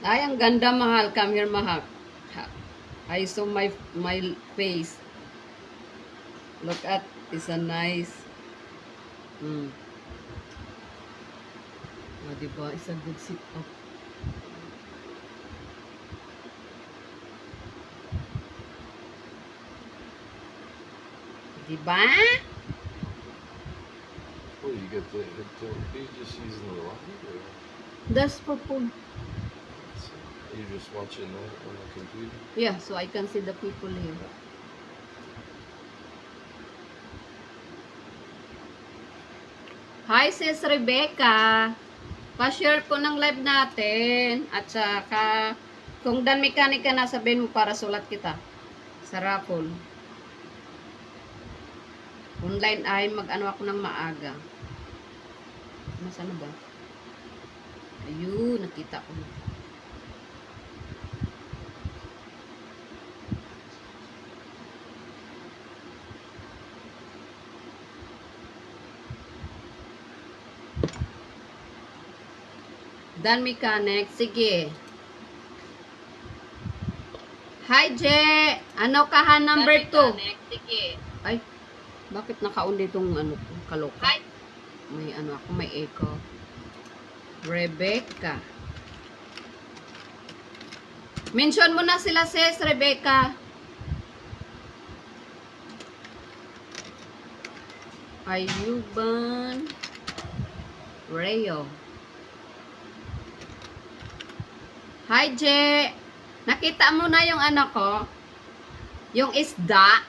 Ay, ang ganda, mahal. Come here, mahal. I saw my face. Look at, it's a nice. Diba? It's a good sit-up. Diba? Well, you get the head tilt. Are you just using the light, or That's for phone. are you just watching that on the computer? Yeah, so I can see the people here. Hi, sis Rebecca. Pa-share po ng live natin. At saka, kung Dan Mechanic ka na, sabihin mo para sulat kita. Sa raffle. Online ay mag-ano ako ng maaga. Nasaan na ba? Ayun, nakita ko na. Dan Mechanic, sige. Hi, Je! Ano ka ha, number 2? Sige. Ay, bakit naka-on ditong ano, kaloka? Hi. May ano ako, may echo. Rebecca. Mention mo na sila, sis, Rebecca. Ayuban. Rayo. Hi, Je. Nakita mo na yung ano ko? Yung isda.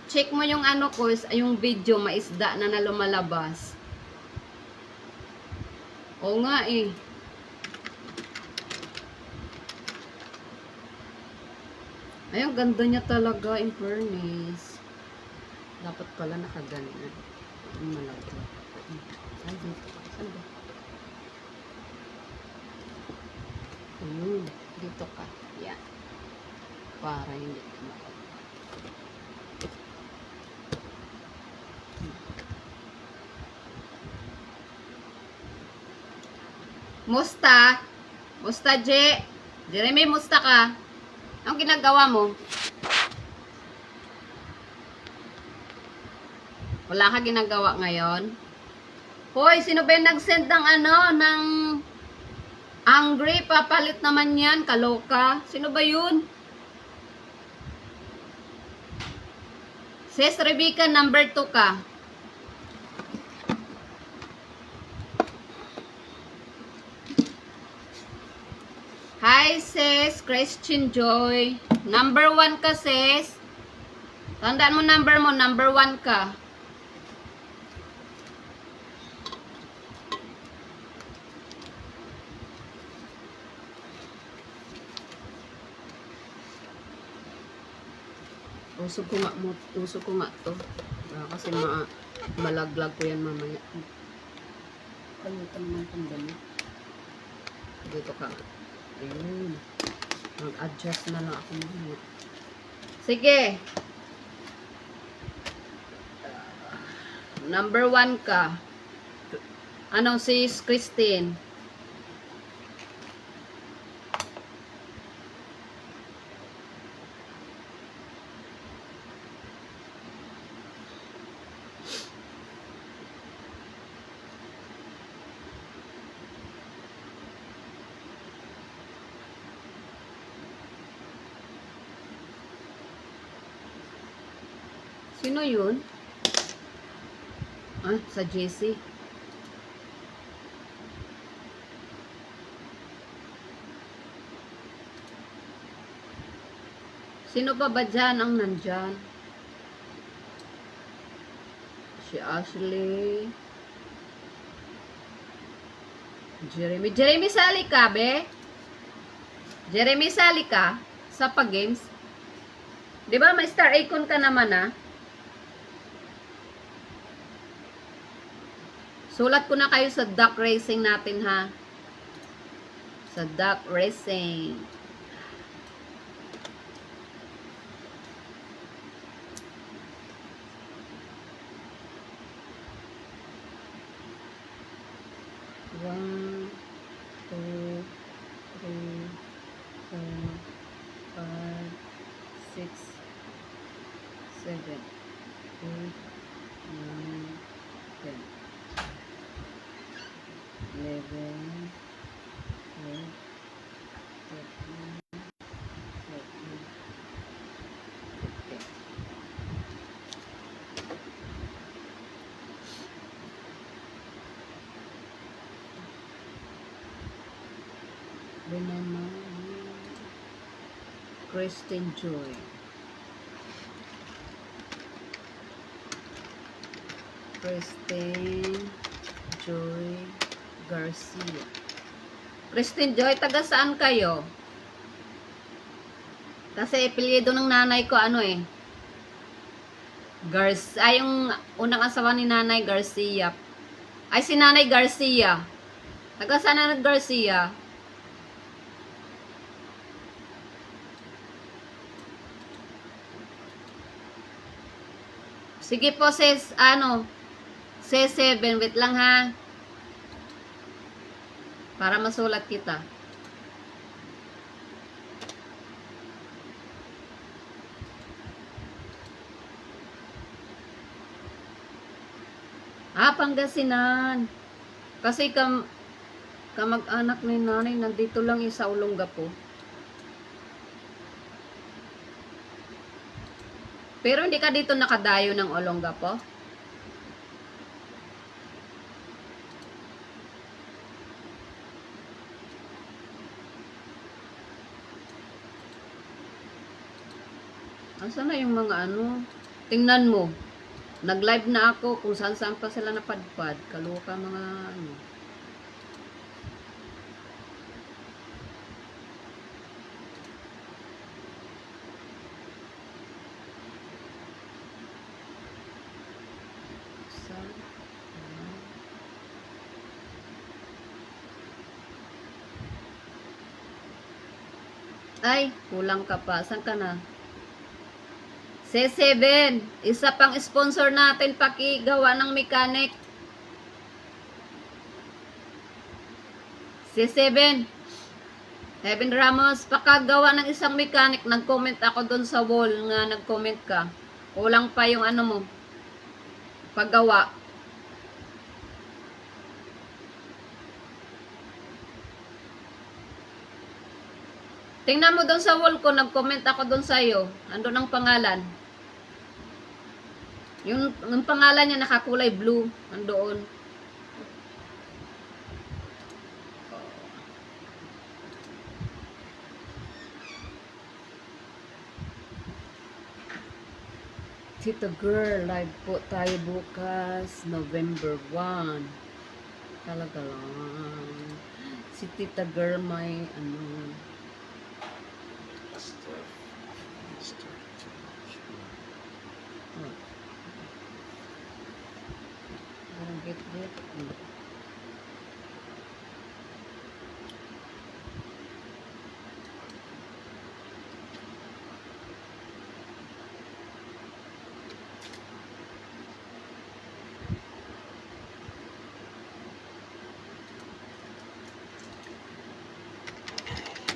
Check mo yung ano ko, yung video, maisda na lumalabas. Oo nga eh. Ay, ang ganda niya talaga, in fairness. Dapat pala nakaganyan. Malagay. Ay, dito. Saan ba? Dito ka. Yan. Para hindi ka makapag. Musta? Musta, Je? Jeremy, musta ka? Anong ginagawa mo? Wala ka ginagawa ngayon? Hoy, sino ba yung nag-send ng ano, ng angry? Papalit naman yan, kaloka. Sino ba yun? Sis Rebecca, number 2 ka. Hi, sis. Christian Joy. Number 1 ka, sis. Tandaan mo number mo. Number 1 ka. Usog ko nga to. Kasi malaglag ko yan mamaya. Kalimutan mo itong dami. Dito ka. Ayun. Mag-adjust na lang ako mamaya. Sige. Number 1 ka. Anong sis Christine? Sino yun? Ah, sa JC. Sino pa ba dyan ang nandyan? Si Ashley. Jeremy. Jeremy, sali ka, be? Jeremy, sali ka sa pag-games. Di ba may star icon ka naman, ah? Sulat ko na kayo sa duck racing natin, ha? Sa duck racing. One, two, three, Kristen Joy. Kristen Joy Garcia. Kristen Joy, taga saan kayo? Kasi apelyido ng nanay ko ano eh. Yung unang asawa ni Nanay Garcia. Ay, si Nanay Garcia. Taga saan na Garcia? Sige po, sis, C7, wait lang ha. Para masulat kita. Pangasinan. Kasi kamag-anak ni nanay, nandito lang yung sa Olongapo. Pero hindi ka dito nakadayo ng Olongapo? Asa na yung mga Tingnan mo. Nag-live na ako kung saan-saan pa sila napadpad. Kaluka mga Ay, kulang ka pa. Saan ka na? C7, isa pang sponsor natin pakigawa ng mechanic. C7, Kevin Ramos, pakagawa ng isang mechanic. Nag-comment ako doon sa wall nga nag-comment ka. Kulang pa yung mo, paggawa. Tingnan mo doon sa wall ko, nag-comment ako doon sa iyo. Andun ang pangalan. Yung pangalan niya nakakulay blue, andoon. Tita Girl, live po tayo bukas, November 1. Talaga lang. Si Tita Girl may Get.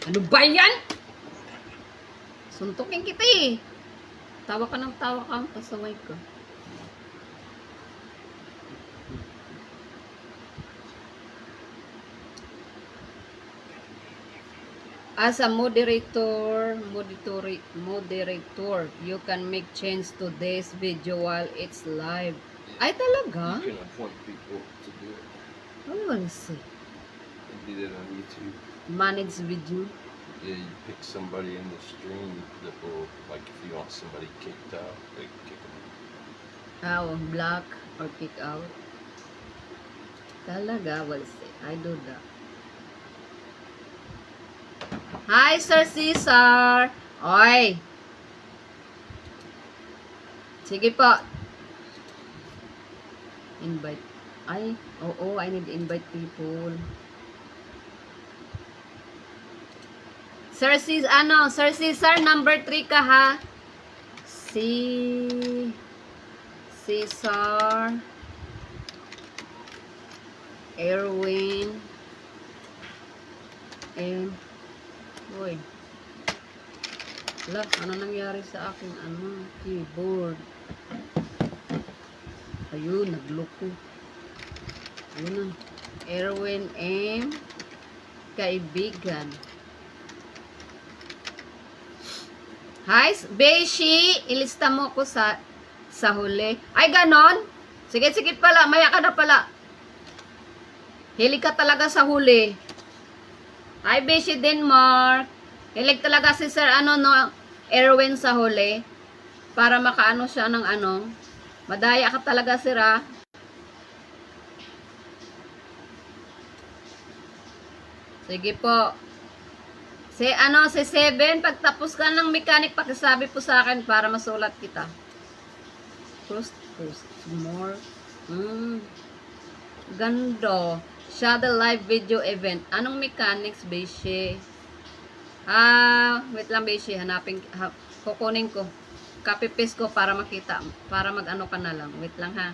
Ano ba yan? Suntukin kita eh. Tawa ka ng tawa ka, pasaway ka. As a moderator, you can make change to this video while it's live. Ay, talaga? You can appoint people to do it. Ano ba nisi? You did it on YouTube. Manage video. Yeah, you pick somebody in the stream that will, like, if you want somebody kicked out, they kick them. Block or kick out. Talaga, well, I do that. Hi, Sir Cesar. Oy. Sige po. Invite. Ay, oo, I need to invite people. Sir Cesar, number 3 ka ha. Cesar. Erwin. Uy. Wala, ano nangyari sa akin? Keyboard. Ayun, nagloko. Ayun na. Erwin M. Kaibigan. Hi, Beshi. Ilista mo ko sa huli. Ay, ganon? Sige pala. Maya ka na pala. Hili ka talaga sa huli. Hi, Beshi Denmark. Hilig talaga si Sir Erwin sa huli. Para makaano siya ng Madaya ka talaga, Sir, ah. Sige po. Si Seven, pagtapos ka ng mechanic, pakisabi po sa akin para masulat kita. Post more. Gando. Shadow live video event. Anong mechanics, Beshi? Wait lang, Beshi. Kukunin ko. Copy paste ko para makita. Para mag-ano ka na lang. Wait lang, ha.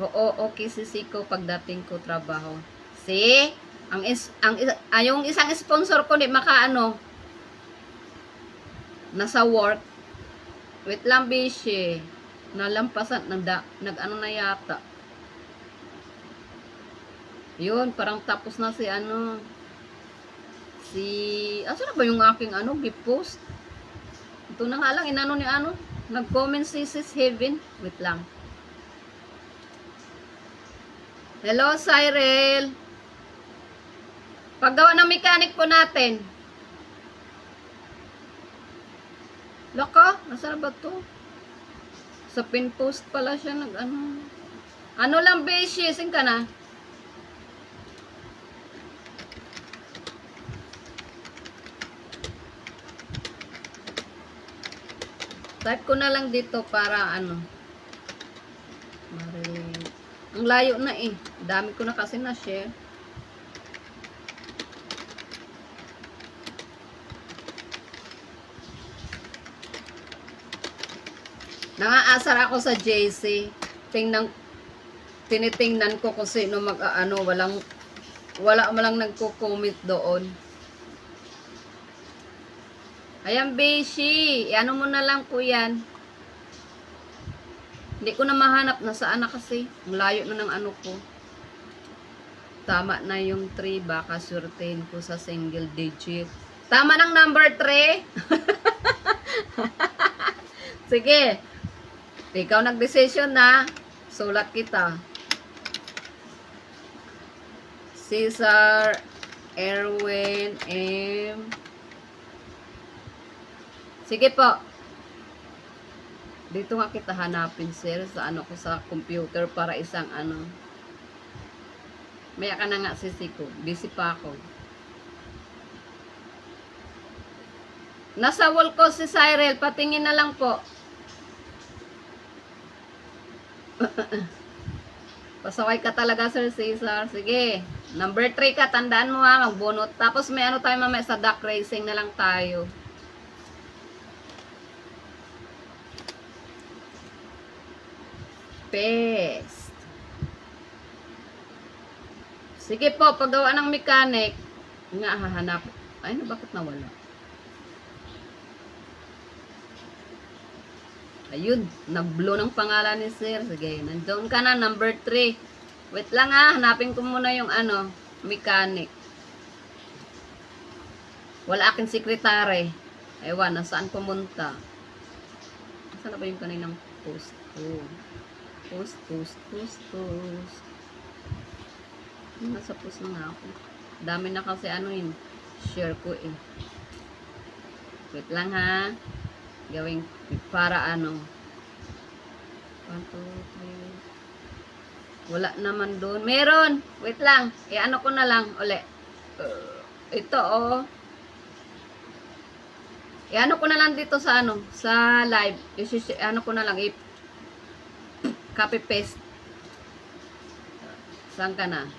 Oo, okay, sisiko pagdating ko trabaho. See? Yung isang sponsor ko di nasa work. Wait lang, Bishi. Nalampasan, nag-ano na yata. Yun, parang tapos na asan na ba yung aking gift post? Ito na nga lang, nag-comment si Sis Heaven. Wait lang. Hello, Cyril. Paggawa ng mechanic po natin. Laka, nasaan ba to? Sa pin post pala siya Ano lang, Beshi, sing ka na? Type ko na lang dito para Ang layo na eh. Dami ko na kasi na-share. Nangaasar ako sa JC. Tinitingnan ko kung sino wala malang nagko-comment doon. Ayan, Beshi. Ano mo na lang po yan. Hindi ko na mahanap. Nasaan na kasi. Ang layo na ng ko. Tama na yung 3. Baka surtain ko sa single digit. Tama ng number 3. Sige. Ikaw nag-decision na. Sulat kita. Cesar Erwin M. Sige po. Dito nga kita hanapin, sir, sa ko sa computer para isang Maya ka na nga, sisi ko. Busy pa ako. Nasa wall ko si Cyril. Patingin na lang po. Pasaway ka talaga, Sir Cesar. Sige. Number 3 ka. Tandaan mo, ha. Magbunot. Tapos may tayo mamaya sa duck racing na lang tayo. Paste. Sige po. Paggawa ng mechanic. Nga, hahanap. Ay, bakit nawala? Ayun, nag-blow ng pangalan ni Sir. Sige, nandoon ka na, number 3. Wait lang, ha, hanapin ko muna yung mechanic. Wala aking sekretary. Ewan, nasaan pumunta? Nasaan na ba yung kaninang post? Post. Nasa post na ako. Dami na kasi share ko eh. Wait lang, ha. Gawing para 1, 2, 3. Wala naman doon. Meron. Wait lang. Ko na lang uli. Ito ko na lang dito sa sa live. Ko na lang copy paste. Saan ka na?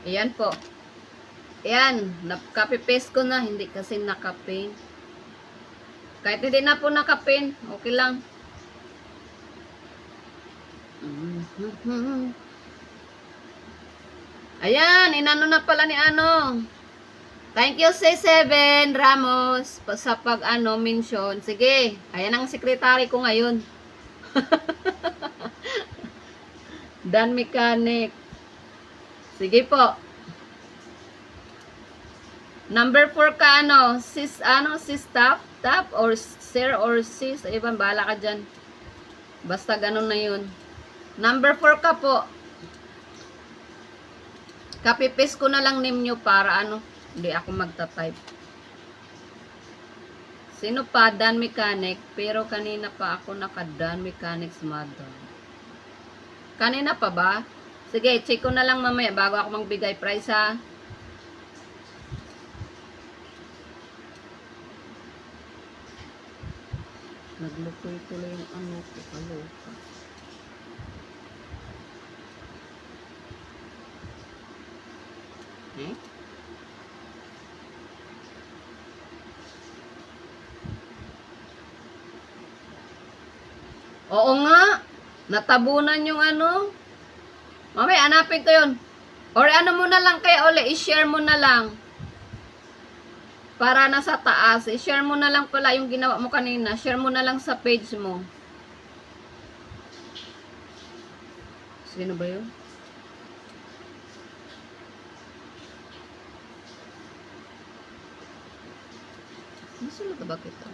Ayan po. Ayan, copy paste ko na, hindi kasi nakapin. Kahit hindi na po nakapin, okay lang. Ayan, inano na pala ni Thank you, C7 Ramos, sa mention. Sige, ayan ang sekretary ko ngayon. Dan Mechanic. Sige po. Number 4 ka sis staff or sir or sis, ibang bahala ka dyan. Basta ganun na yun. Number 4 ka po. Copy-paste ko na lang name nyo para ano, hindi ako magta-type. Sino pa? Dan Mechanic. Pero kanina pa ako naka-Dan Mechanics Mother. Kanina pa ba? Sige, check ko na lang mamaya bago ako magbigay price ha. Naglukoy tuloy yung ano ko. Kaloka. Eh? Oo nga. Natabunan yung ano. Mamaya, hanapin ko yun. Or ano mo na lang kaya uli, i-share mo na lang. Para nasa taas. I-share mo na lang pala yung ginawa mo kanina. Share mo na lang sa page mo. Sino ba yun? Nasulot ba kita?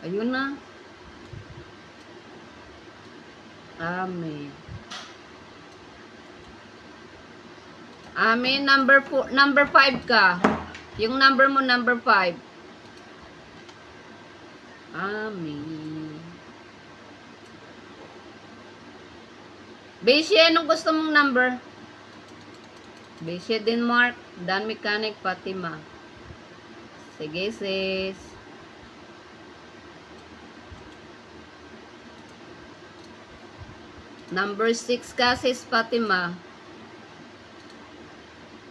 Ayun na. Amen. Amen. Number 5 ka. Yung number mo, number 5. Amen. Beshi, anong gusto mong number? Beshi Denmark, Dan Mechanic, Fatima. Sige, sis. Number 6 ka, sis Fatima.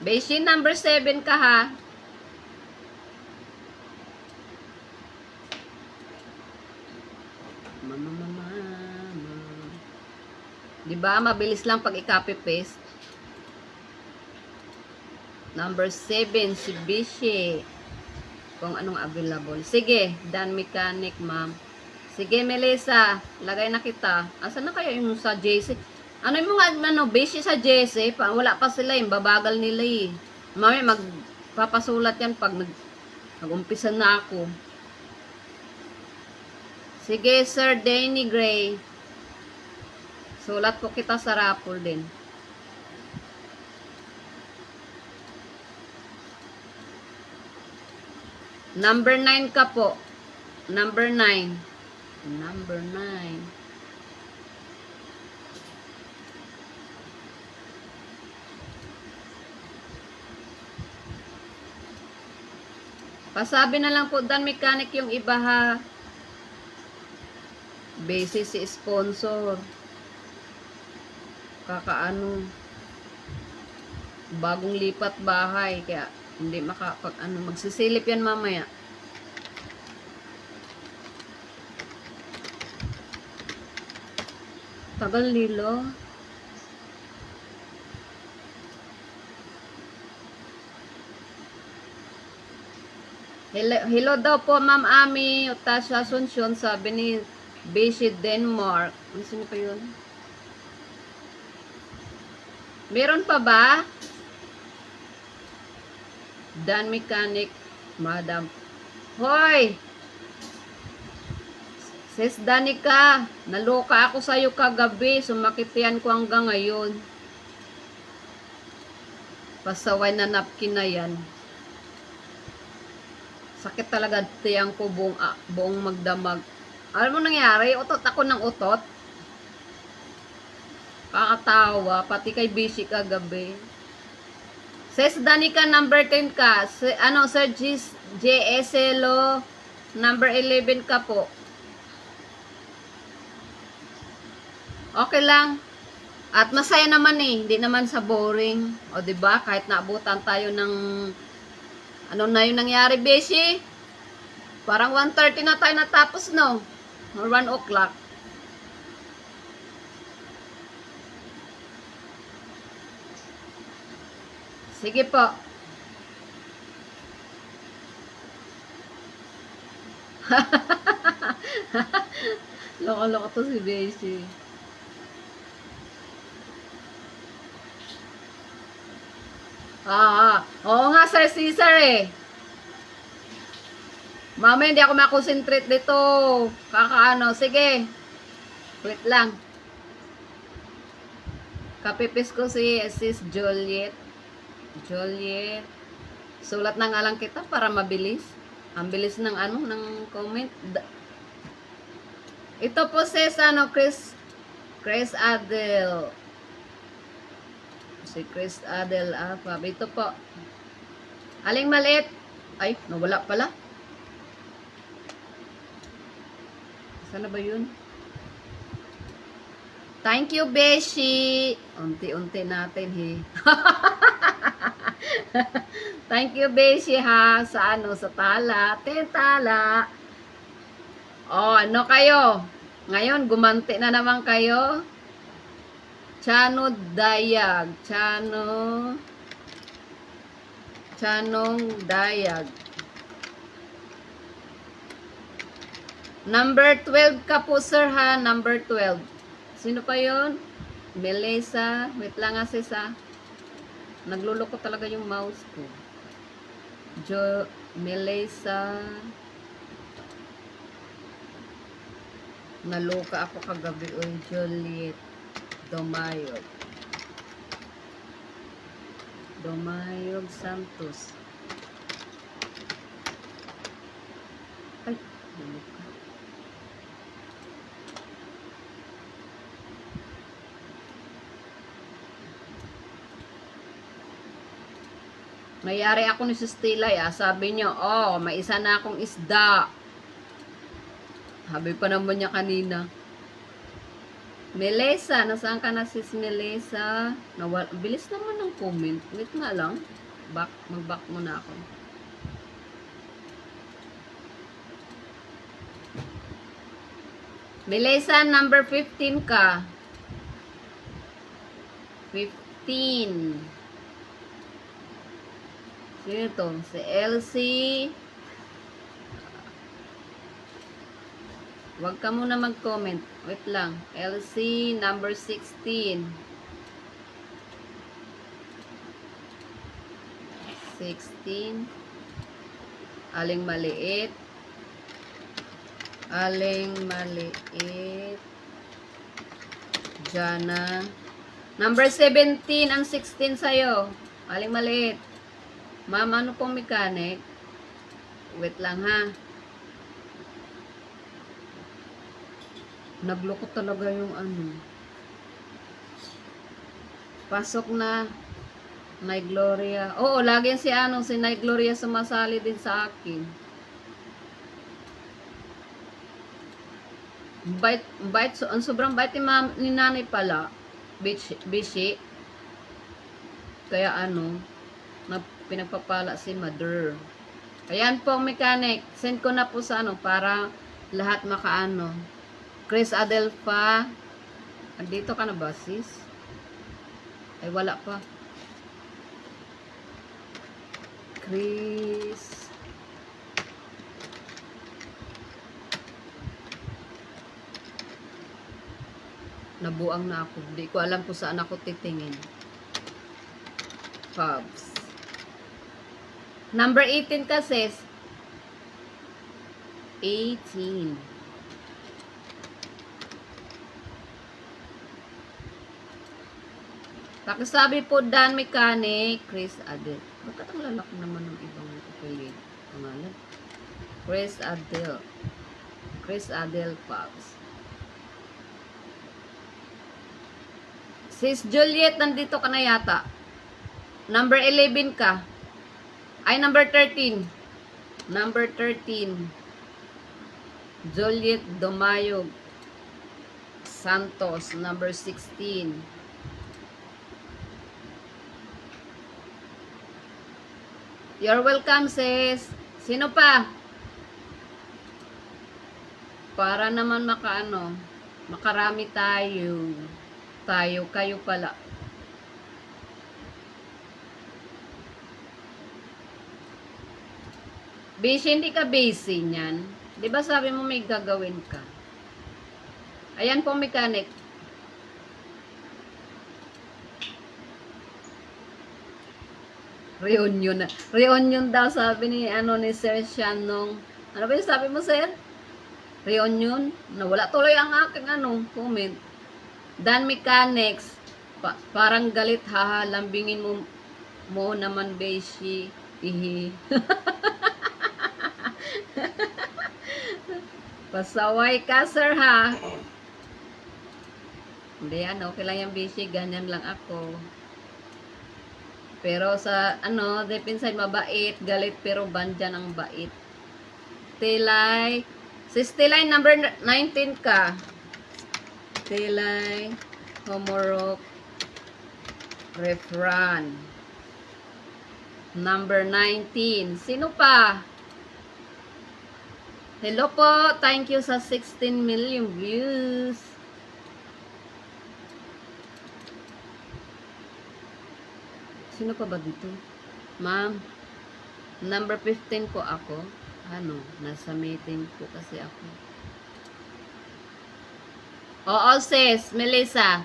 Beshi, number 7 ka ha. Mama. Diba, mabilis lang pag i-copy paste. Number 7, si Beshi. Kung anong available. Sige, Dan Mechanic, ma'am. Sige, Melissa, lagay na kita. Asan na kayo yung sa JC? Ano yung mga, Beshi sa JC? Wala pa sila, yung babagal nila eh. Mamaya magpapasulat yan pag nag-umpisa na ako. Sige, Sir Danny Gray. Sulat ko kita sa raffle din. Number 9 ka po. Number 9. Number 9. Pasabi na lang po, Dan Mechanic yung iba ha. Basis si sponsor. Kakaano. Bagong lipat bahay. Kaya hindi magsisilip yan mamaya. Tagal nilo. Hello daw po, Ma'am Ami Tasha Asuncion, sabi ni Beshi Denmark. Ano pa yun? Meron pa ba? Dan Mechanic, Madam. Hoy! Sis Danica, naloka ako sa'yo kagabi. Sumakitian ko hanggang ngayon. Pasaway na napkin na yan. Sakit talaga tiyang ko buong magdamag. Alam mo nangyari? Utot ako ng utot. Kakatawa. Pati kay Beshi kagabi. Sis Danica, number 10 ka. Sir JSLO, number 11 ka po. Okay lang. At masaya naman eh. Hindi naman sa boring. O diba? Kahit naabutan tayo ng ano na yung nangyari, Beshi? Parang 1:30 na tayo natapos, no? Or 1 o'clock. Sige po. Loko-loko to si Beshi. Oo nga, Sir Caesar eh. Mama, hindi ako makonsentrate dito. Kakaano. Sige. Wait lang. Kapipis ko si Sis Juliet. Juliet. Sulat na nga lang kita para mabilis. Ang bilis ng ano, ng comment. Ito po sis, ano, Chris Adel. Si Chris Adel Alpha. Ito po. Aling maliit. Ay, nawala pala. Sana ba yun? Thank you, Beshi. Unti-unti natin, he. Thank you, Beshi, ha. Sa ano, sa tala. Tala. Oh, ano kayo? Ngayon, gumanti na naman kayo. Chano Dayag. Chanong Dayag. Number 12 ka po, sir, ha? Number 12. Sino pa yun? Melissa. Wait lang nga, sis, ha? Nagluloko talaga yung mouse ko. Melissa. Naloka ako kagabi. Oy, Juliet. Domayog Santos. Ay, naloka. Mayari ako ni Sistilay, sabi niya, oh, may isa na akong isda. Sabi pa naman niya kanina. Melissa, nasaan ka na sis Melissa? Bilis naman ng comment. Wait nga lang. Mag-back muna ako. Melissa, number 15 ka. 15. Sino to? Si Elsie. Huwag ka muna mag-comment. Wait lang. Elsie, number 16. 16. Aling maliit. Jana. Number 17 ang 16 sa'yo. Aling maliit. Ma'am, ano pong mechanic? Wait lang, ha. Nagloko talaga yung ano. Pasok na. Nay Gloria. Oo, lagi si Nay Gloria sumasali din sa akin. Ang sobrang bait ni nanay pala. Bishi. Kaya pinagpapala si mother. Ayan po ang mechanic. Send ko na po sa para lahat makaano. Chris Adelfa. Andito ka na ba, sis? Ay, wala pa. Chris. Nabuang na ako. Hindi ko alam kung saan ako titingin. Pubs. Number 18 ka, sis. 18. Pakisabi po Dan Mechanic, Chris Adel. Bakit ang lalaki naman ng ibang affiliate pangalan? Chris Adel Pubs. Sis Juliet, nandito ka na yata. Number 11 ka. Ay, number 13. Number 13. Juliet Domayog Santos, number 16. You're welcome, sis. Sino pa? Para naman makarami tayo. Kayo pala. Busy, hindi ka busy niyan. Di ba sabi mo may gagawin ka? Ayan po, mechanic. Reunion daw sabi ni Sir Shanong. Ano ba yung sabi mo, sir? Reunion? Nawala tuloy ang aking comment. Dan Mechanics. Parang galit, haha, lambingin mo mo naman, beshi. Ihi. Pasaway ka, sir, ha? Hindi, okay lang yan, beshi. Ganyan lang ako. Pero sa, deep inside, mabait. Galit, pero bandyan ang bait. Tilay. Sis Tilay, number 19 ka. Tilay. Homorok. Refran. Number 19. Sino pa? Hello po. Thank you sa 16 million views. Sino pa ba dito? Ma'am. Number 15 po ako. Nasa meeting po kasi ako. Oo, sis. Melissa.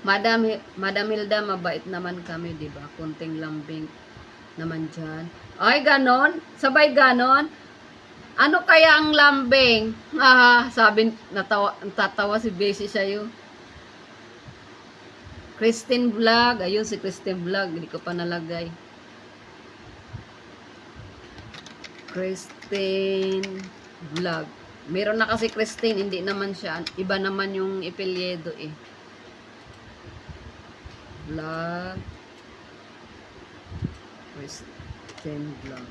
Madam Hilda, mabait naman kami, di ba? Kunting lambing naman dyan. Ay, ganon? Sabay ganon? Ano kaya ang lambing? Sabi, tatawa si Bessie sa'yo. Christine Vlog. Ayun, si Christine Vlog. Hindi ko pa nalagay. Christine Vlog. Meron na kasi Christine. Hindi naman siya. Iba naman yung ipelyedo eh. Vlog. Christine Vlog.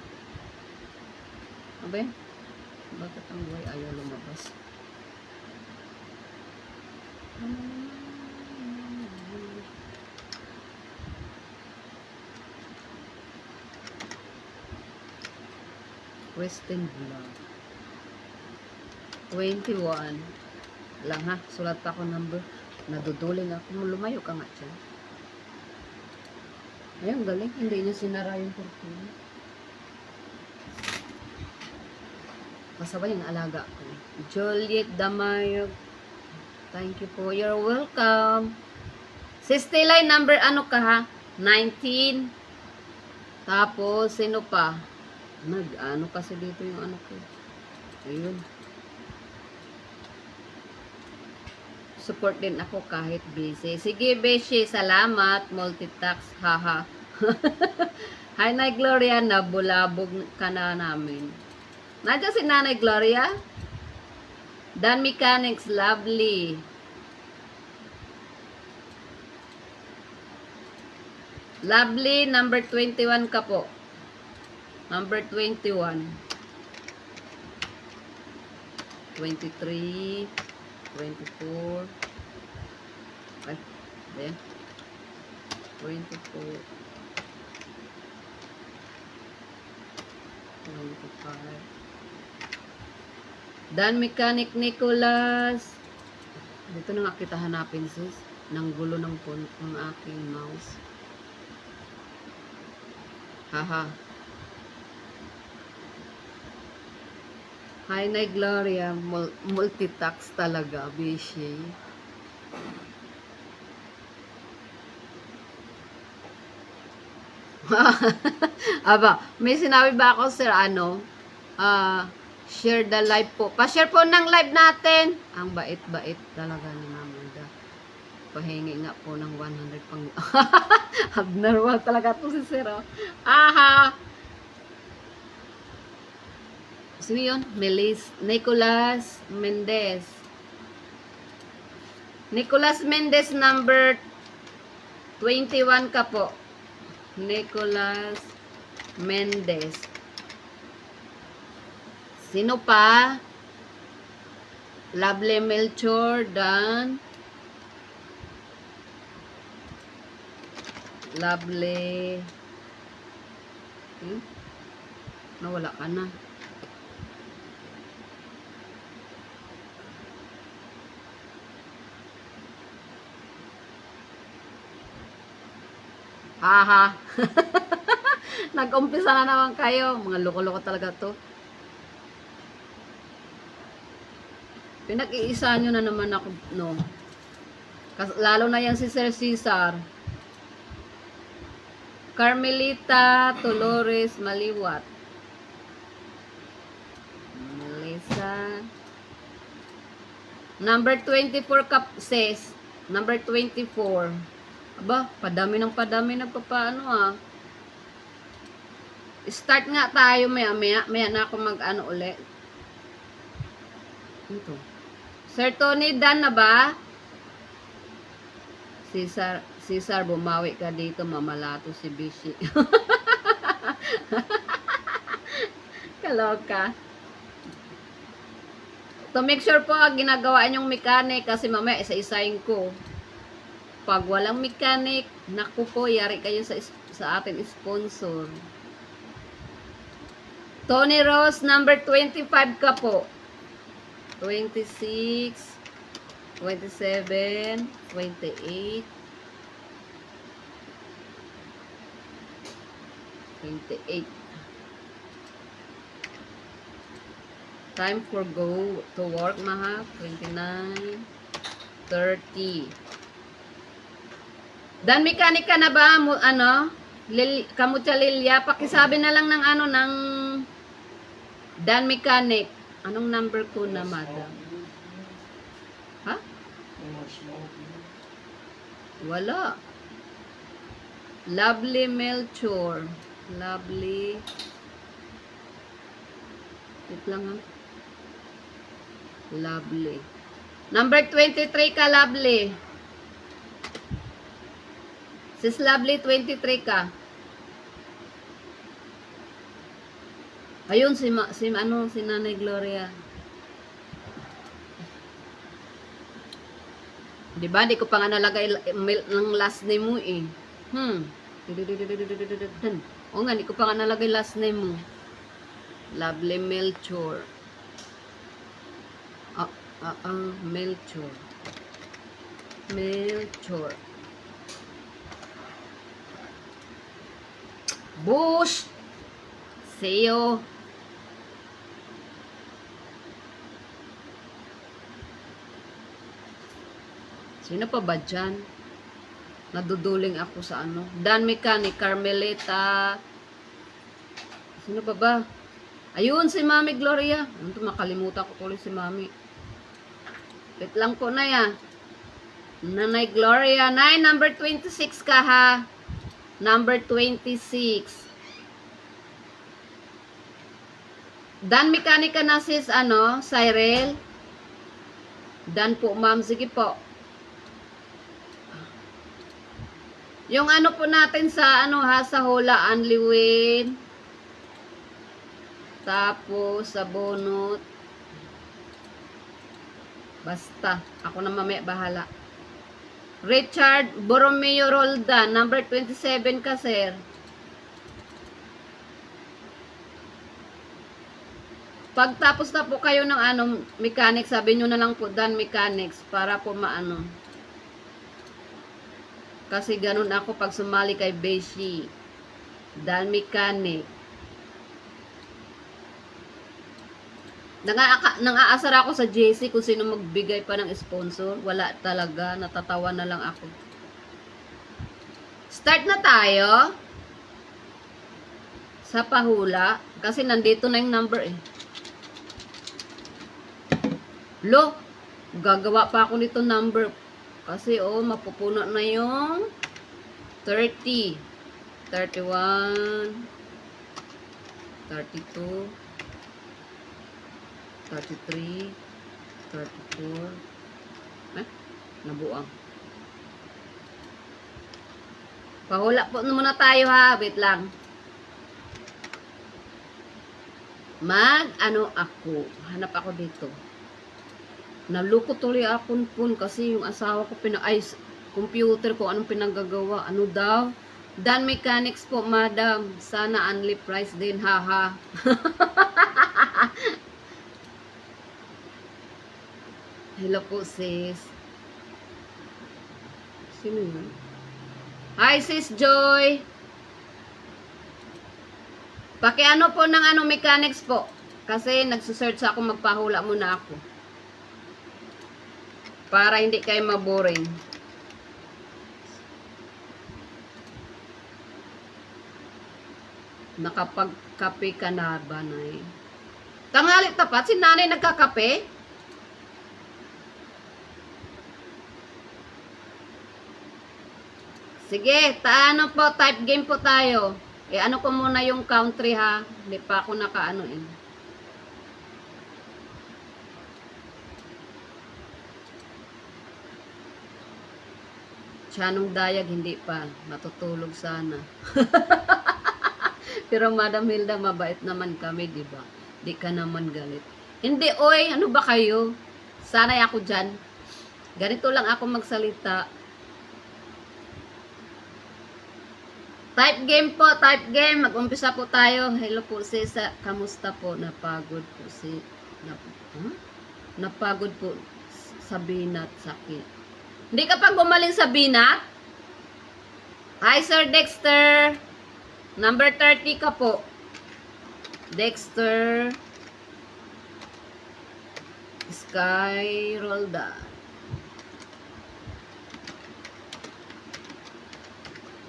Abe? Bakit ang buhay ayaw lumabas? Christine Vlog. 21. Lang ha. Sulat pa ako number. Naduduling ako. Lumayo ka nga siya. Ayun, galing. Hindi niya sinara yung kurtina. Kasabay yung alaga ko. Juliet Damayog. Thank you po. You're welcome. Sistilay, number ano ka ha? 19. Tapos, sino pa? Ano kasi dito yung ano ko. Ayun. Support din ako kahit busy. Sige, Beshi, salamat. Multitask, haha. Hi, Nay Gloria. Nabulabog ka na namin. Nandiyan si Nanay Gloria? Dan Mechanics, lovely. Lovely, number 21 ka po. Number 21. 23. 24. Ay, then. 24. 25. Dan Mechanic Nicholas. Dito na nga kita hanapin, sis. Nang gulo ng aking mouse. Haha. Hi, Nay Gloria. Multitask talaga, Bishi. Aba, may sinabi ba ako, sir, share the live po. Pa-share po ng live natin. Ang bait-bait talaga ni Mamanda. Pahingi nga po ng 100 pang... Abnormal talaga to si sir, oh. Aha! Sino yun? Nicolas Mendez. Nicolas Mendez, number 21 ka po. Nicolas Mendez. Sino pa? Lovely Melchor, Dan. Lovely. Nawala ka na. Haha. Nag-umpisa na naman kayo. Mga loko-loko talaga to. Pinag-iisa nyo na naman ako, no? Lalo na yan si Sir Cesar. Carmelita Dolores Maliwat. Melissa. Number 24 sis. Number 24. Aba, padami ng padami nagpapaano ah. Start nga tayo maya na ako mag-ano ulit. Ito. Sir Tony, done na ba? Cesar, bumawi ka dito, mamalato si Bishi. Kaloka. To make sure po, ginagawa yung mechanic kasi mamaya isa-isahin ko. Pag walang mechanic, naku po, yari kayo sa ating sponsor. Tony Rose, number 25 ka po. 26, 27, 28, 28. Time for go to work, maha. 29, 30. Dan mechanic ka na ba? Ano? Kamutya Lilia, pakisabi na lang ng ano, ng Dan mechanic. Anong number ko na, madam? Ha? Wala. Lovely Melchor. Lovely. Wait lang ha. Lovely. Number 23 ka, Lovely. Sis Lovely, 23 ka. Ayun, si Nanay Gloria. Diba, di ko pa nga nalagay ng last name mo eh. O nga, di ko pa nga nalagay last name mo. Lovely Melchor. Melchor. Melchor. Bush. Seo. Sino pa ba dyan? Naduduling ako sa ano. Dan Mechanic, Carmelita. Sino pa ba? Ayun, si Mami Gloria. Ano ito, makalimutan ko tuloy si Mami. Wait lang po na ya. Nanay Gloria. Nay, number 26 ka ha. Number 26. Dan Mechanic ka na sis, ano, Cyril. Dan po, ma'am. Sige po. Yung ano po natin sa ano ha, sa hula, Anliwin. Tapos sa bonot. Basta, ako na mamaya bahala. Richard Borromeo Roldan, number 27 ka, sir. Pagtapos na po kayo ng ano, mechanics, sabi nyo na lang po, Dan Mechanics, para po maano. Kasi ganun ako pag sumali kay Beshi. Dan Mechanic. Nang-aasar ako sa JC kung sino magbigay pa ng sponsor. Wala talaga. Natatawa na lang ako. Start na tayo. Sa pahula. Kasi nandito na yung number eh. Lo, gagawa pa ako nito number. Kasi oh, mapupuno na yung 30, 31, 32, 33, 34. Nabuang. Pahula po muna tayo ha. Wait lang. Ano ako. Hanap ako dito. Naluko tuloy akong pun kasi yung asawa ko computer ko anong pinagagawa. Ano daw? Dan Mechanics po, madam. Sana only price din, haha. Hello po, sis. Sino yun? Hi, sis Joy. Pakiano po ng ano mechanics po. Kasi nagsusearch ako, magpahula muna ako. Para hindi kayo maboring. Nakapagkape ka na ba, Nay? Tanghali tapat, si nanay nagkakape? Sige, ano po, type game po tayo. Ano ko muna yung country ha. Hindi pa ako nakaano eh. Tiyanong Dayag, hindi pa. Matutulog sana. Pero Madam Hilda, mabait naman kami, di ba? Di ka naman galit. Hindi, oy, ano ba kayo? Sanay ako dyan. Ganito lang ako magsalita. Type game po, type game. Mag-umpisa po tayo. Hello po Cesa. Kamusta po? Napagod po si... Napagod po sa binat, sakit. Hindi ka pa gumaling sa binat? Hi Sir Dexter. Number 30 ka po. Dexter. Sky Roldan.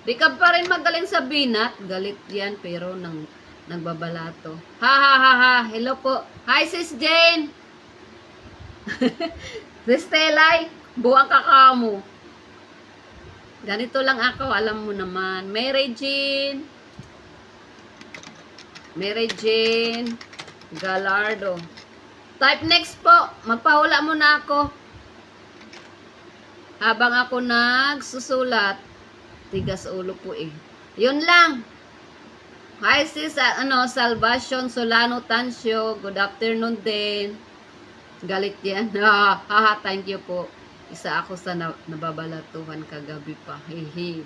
Di ka pa rin magaling sa binat. Galit yan pero nagbabalato. Ha ha ha ha. Hello po. Hi Sis Jane. Sis Telay. Buwang kakamo. Ganito lang ako. Alam mo naman. Mary Jean. Mary Jean. Gallardo. Type next po. Magpahula muna ako. Habang ako nagsusulat. Tigas ulo po eh. Yun lang. Hi sis, Salvacion Solano Tancio. Good afternoon din. Galit yan. Haha, thank you po. Isa ako sa nababalatuhan kagabi pa. Hehe.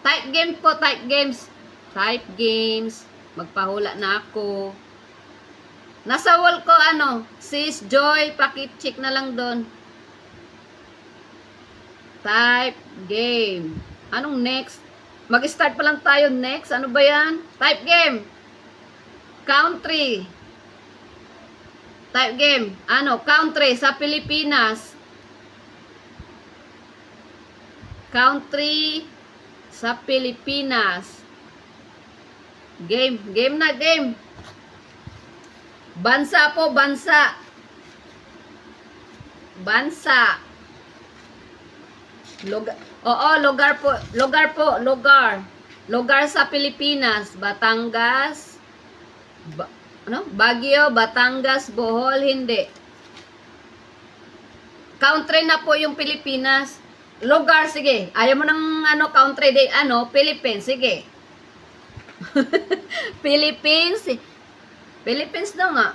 Type game po, type games. Type games. Magpahula na ako. Nasa wall ko Sis Joy, pakit-check na lang doon. Type game. Anong next? Mag-start pa lang tayo next. Ano ba yan? Type game. Country. Type game. Country sa Pilipinas. Country sa Pilipinas. Game. Game na game. Bansa po, bansa. Bansa. Lugar. Oo, lugar po. Lugar po, lugar. Lugar sa Pilipinas. Batangas. Baguio, Batangas, Bohol, hindi. Country na po yung Pilipinas. Lugar, sige. Ayaw mo ng country day, Philippines, sige. Philippines. Philippines daw nga.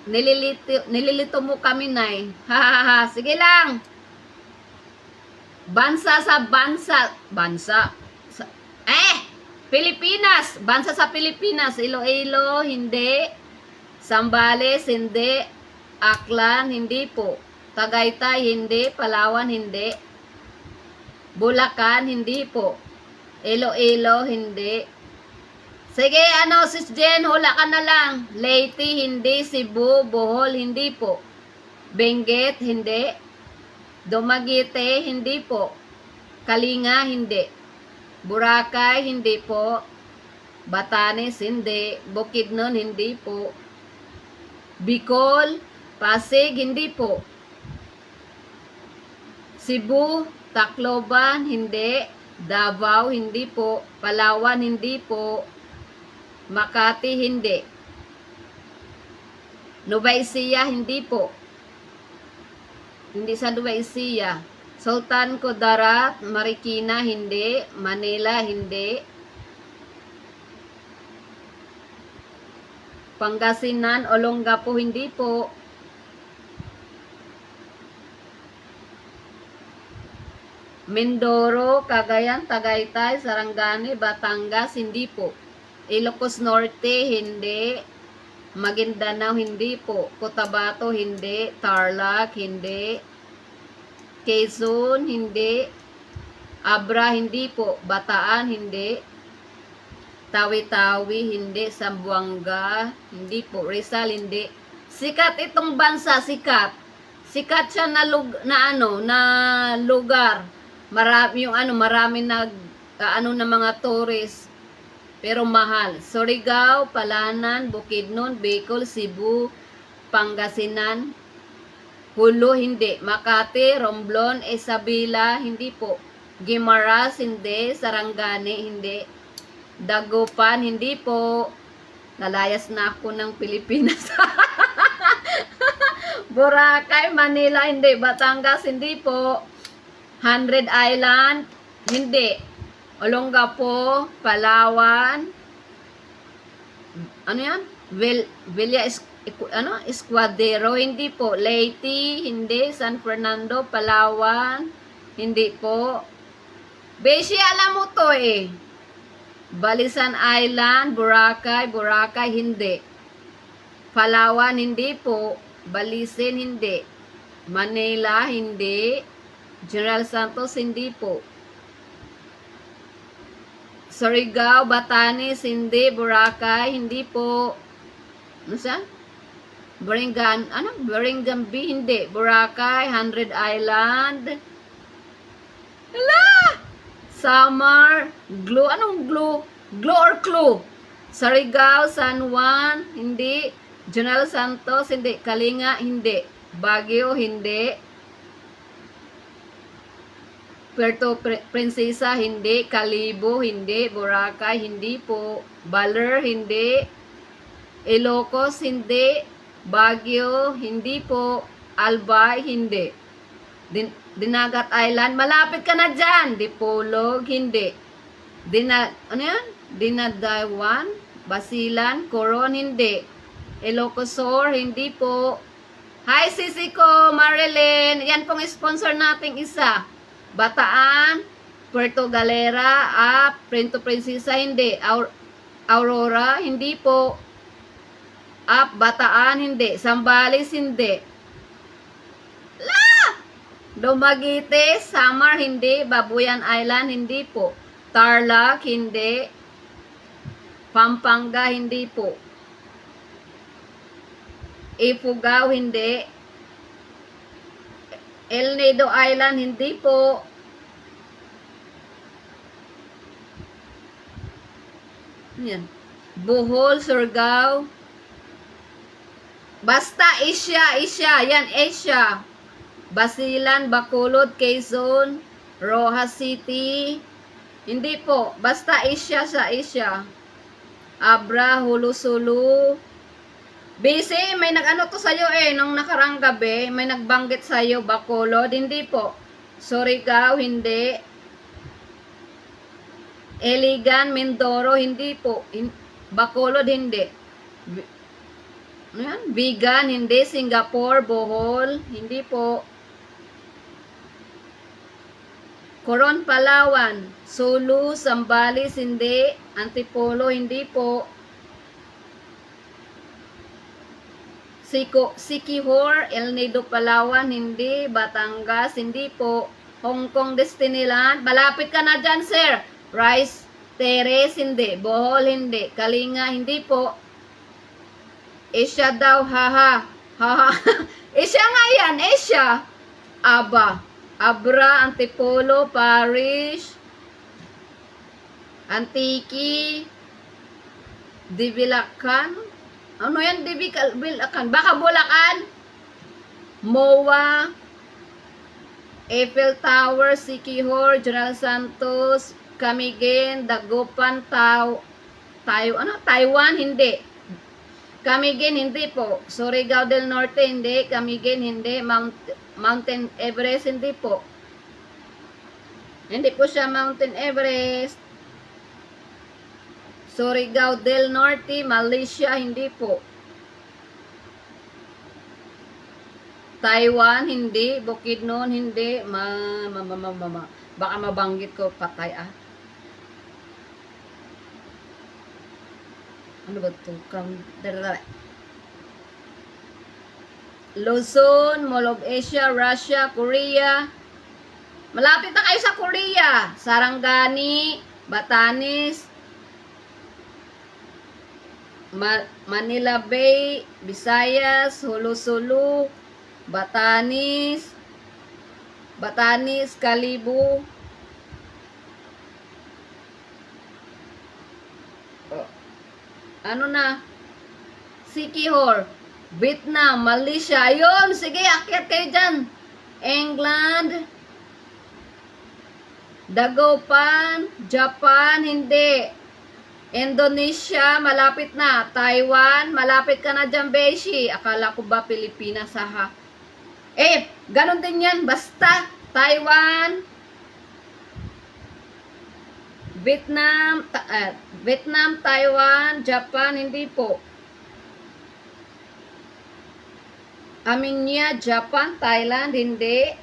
Nililito mo kami, Nay. Ha. Sige lang. Bansa sa bansa. Bansa. Pilipinas. Bansa sa Pilipinas. Iloilo, hindi. Sambales, hindi. Aklan, hindi po. Tagaytay, hindi. Palawan, hindi. Bulacan, hindi po. Iloilo, hindi. Sige, Sis Jen, hula ka na lang. Leyte, hindi. Cebu, Bohol, hindi po. Benguet, hindi. Dumaguete, hindi po. Kalinga, hindi. Boracay, hindi po. Batanes, hindi. Bukidnon, hindi po. Bicol, Pasig, hindi po. Cebu, Tacloban, hindi. Davao, hindi po. Palawan, hindi po. Makati, hindi. Nueva Ecija, hindi po. Hindi sa Nueva Ecija. Sultan Kudarat, Marikina, hindi. Manila, hindi. Pangasinan, Olongapo, hindi po. Mindoro, Cagayan, Tagaytay, Sarangani, Batangas, hindi po. Ilocos Norte, hindi. Maguindanao, hindi po. Cotabato, hindi. Tarlac, hindi. Quezon, hindi. Abra, hindi po. Bataan, hindi. Tawi-Tawi, hindi. Zamboanga, hindi po. Rizal, hindi. Sikat itong bansa, sikat. Sikat siya na lugar. Marami marami na mga tourist. Pero mahal. Surigao, Palanan, Bukidnon, Bicol, Cebu, Pangasinan, Hulo, hindi. Makati, Romblon, Isabela, hindi po. Guimaras, hindi. Sarangani, hindi. Dagupan, hindi po. Nalayas na ako ng Pilipinas. Boracay, Manila, hindi. Batangas, hindi po. 100 Island, hindi. Olongapo, Palawan, ano yan? Villa Escuadero, hindi po. Leyte, hindi. San Fernando, Palawan, hindi po. Beshi, alam mo to eh. Balisan Island, Boracay, hindi. Palawan, hindi po. Balisin, hindi. Manila, hindi. General Santos, hindi po. Surigao, Batanes, hindi. Boracay, hindi po. Ano siya? Berengambi, hindi. Boracay, 100 Island. Hala! Samar, Glo, anong Glo? Glo or Clue? Surigao, San Juan, hindi. General Santos, hindi. Kalinga, hindi. Baguio, hindi. Puerto Princesa, hindi. Calibo, hindi. Boracay, hindi po. Baler, hindi. Ilocos, hindi. Baguio, hindi po. Albay, hindi. Dinagat Island, malapit ka na dyan. Dipolog, hindi. Ano yan? Dinadawan, Basilan, Coron, hindi. Ilocosur, hindi po. Hi, sisi ko, Marilyn. Yan pong sponsor nating isa. Bataan, Puerto Galera, Puerto Princesa, hindi. Aurora, hindi po. Bataan, hindi. Sambales, hindi. Dumaguete, Samar, hindi. Babuyan Island, hindi po. Tarlac, hindi. Pampanga, hindi po. Ifugao, hindi. El Nido Island, hindi po. Yan. Bohol, Surigao. Basta Asia. Yan, Asia. Basilan, Bacolod, Quezon, Rojas City. Hindi po. Basta Asia sa Asia. Abra, Hulusulu. Busy, may nag-ano to sa'yo eh, nung nakarang gabi, may nagbanggit sa'yo, Bacolod, hindi po. Surigao, hindi. Iligan, Mindoro, hindi po. Bacolod, hindi. Ayan, Vigan, hindi. Singapore, Bohol, hindi po. Coron, Palawan, Sulu, Zambales, hindi. Antipolo, hindi po. Siquijor, El Nido, Palawan, hindi. Batangas, hindi po. Hong Kong, Disneyland. Malapit ka na dyan, sir. Rice Terrace, hindi. Bohol, hindi. Kalinga, hindi po. Asia daw, haha. Asia nga yan, Asia. Abra, Antipolo, Parish, Antique, Divilacan. Ano yan, Divilacan? Baka Bulacan. MOA, Eiffel Tower, Siquijor, General Santos, Camiguin, Dagupan, Taiwan, hindi. Camiguin, hindi po. Surigao del Norte, hindi. Camiguin, hindi. Mountain Everest, hindi po. Hindi po siya Mountain Everest. Surigao del Norte, Malaysia, hindi po. Taiwan, hindi. Bukidnon, hindi. Baka mabanggit ko, patay Ano ba ito? Luzon, Mall of Asia, Russia, Korea. Malapit na kayo sa Korea. Sarangani, Batanes, Manila Bay, Visayas, Hulusulu, Batanes, Calibo. Ano na? Siquijor, Vietnam, Malaysia. Ayun, sige, akyat kayo dyan. England, Dagupan, Japan, hindi. Indonesia, malapit na. Taiwan, malapit ka na dyan, Beshi. Akala ko ba Pilipinas, ha? Ganon din yan. Basta, Taiwan, Vietnam, Taiwan, Japan, hindi po. Armenia, Japan, Thailand, hindi.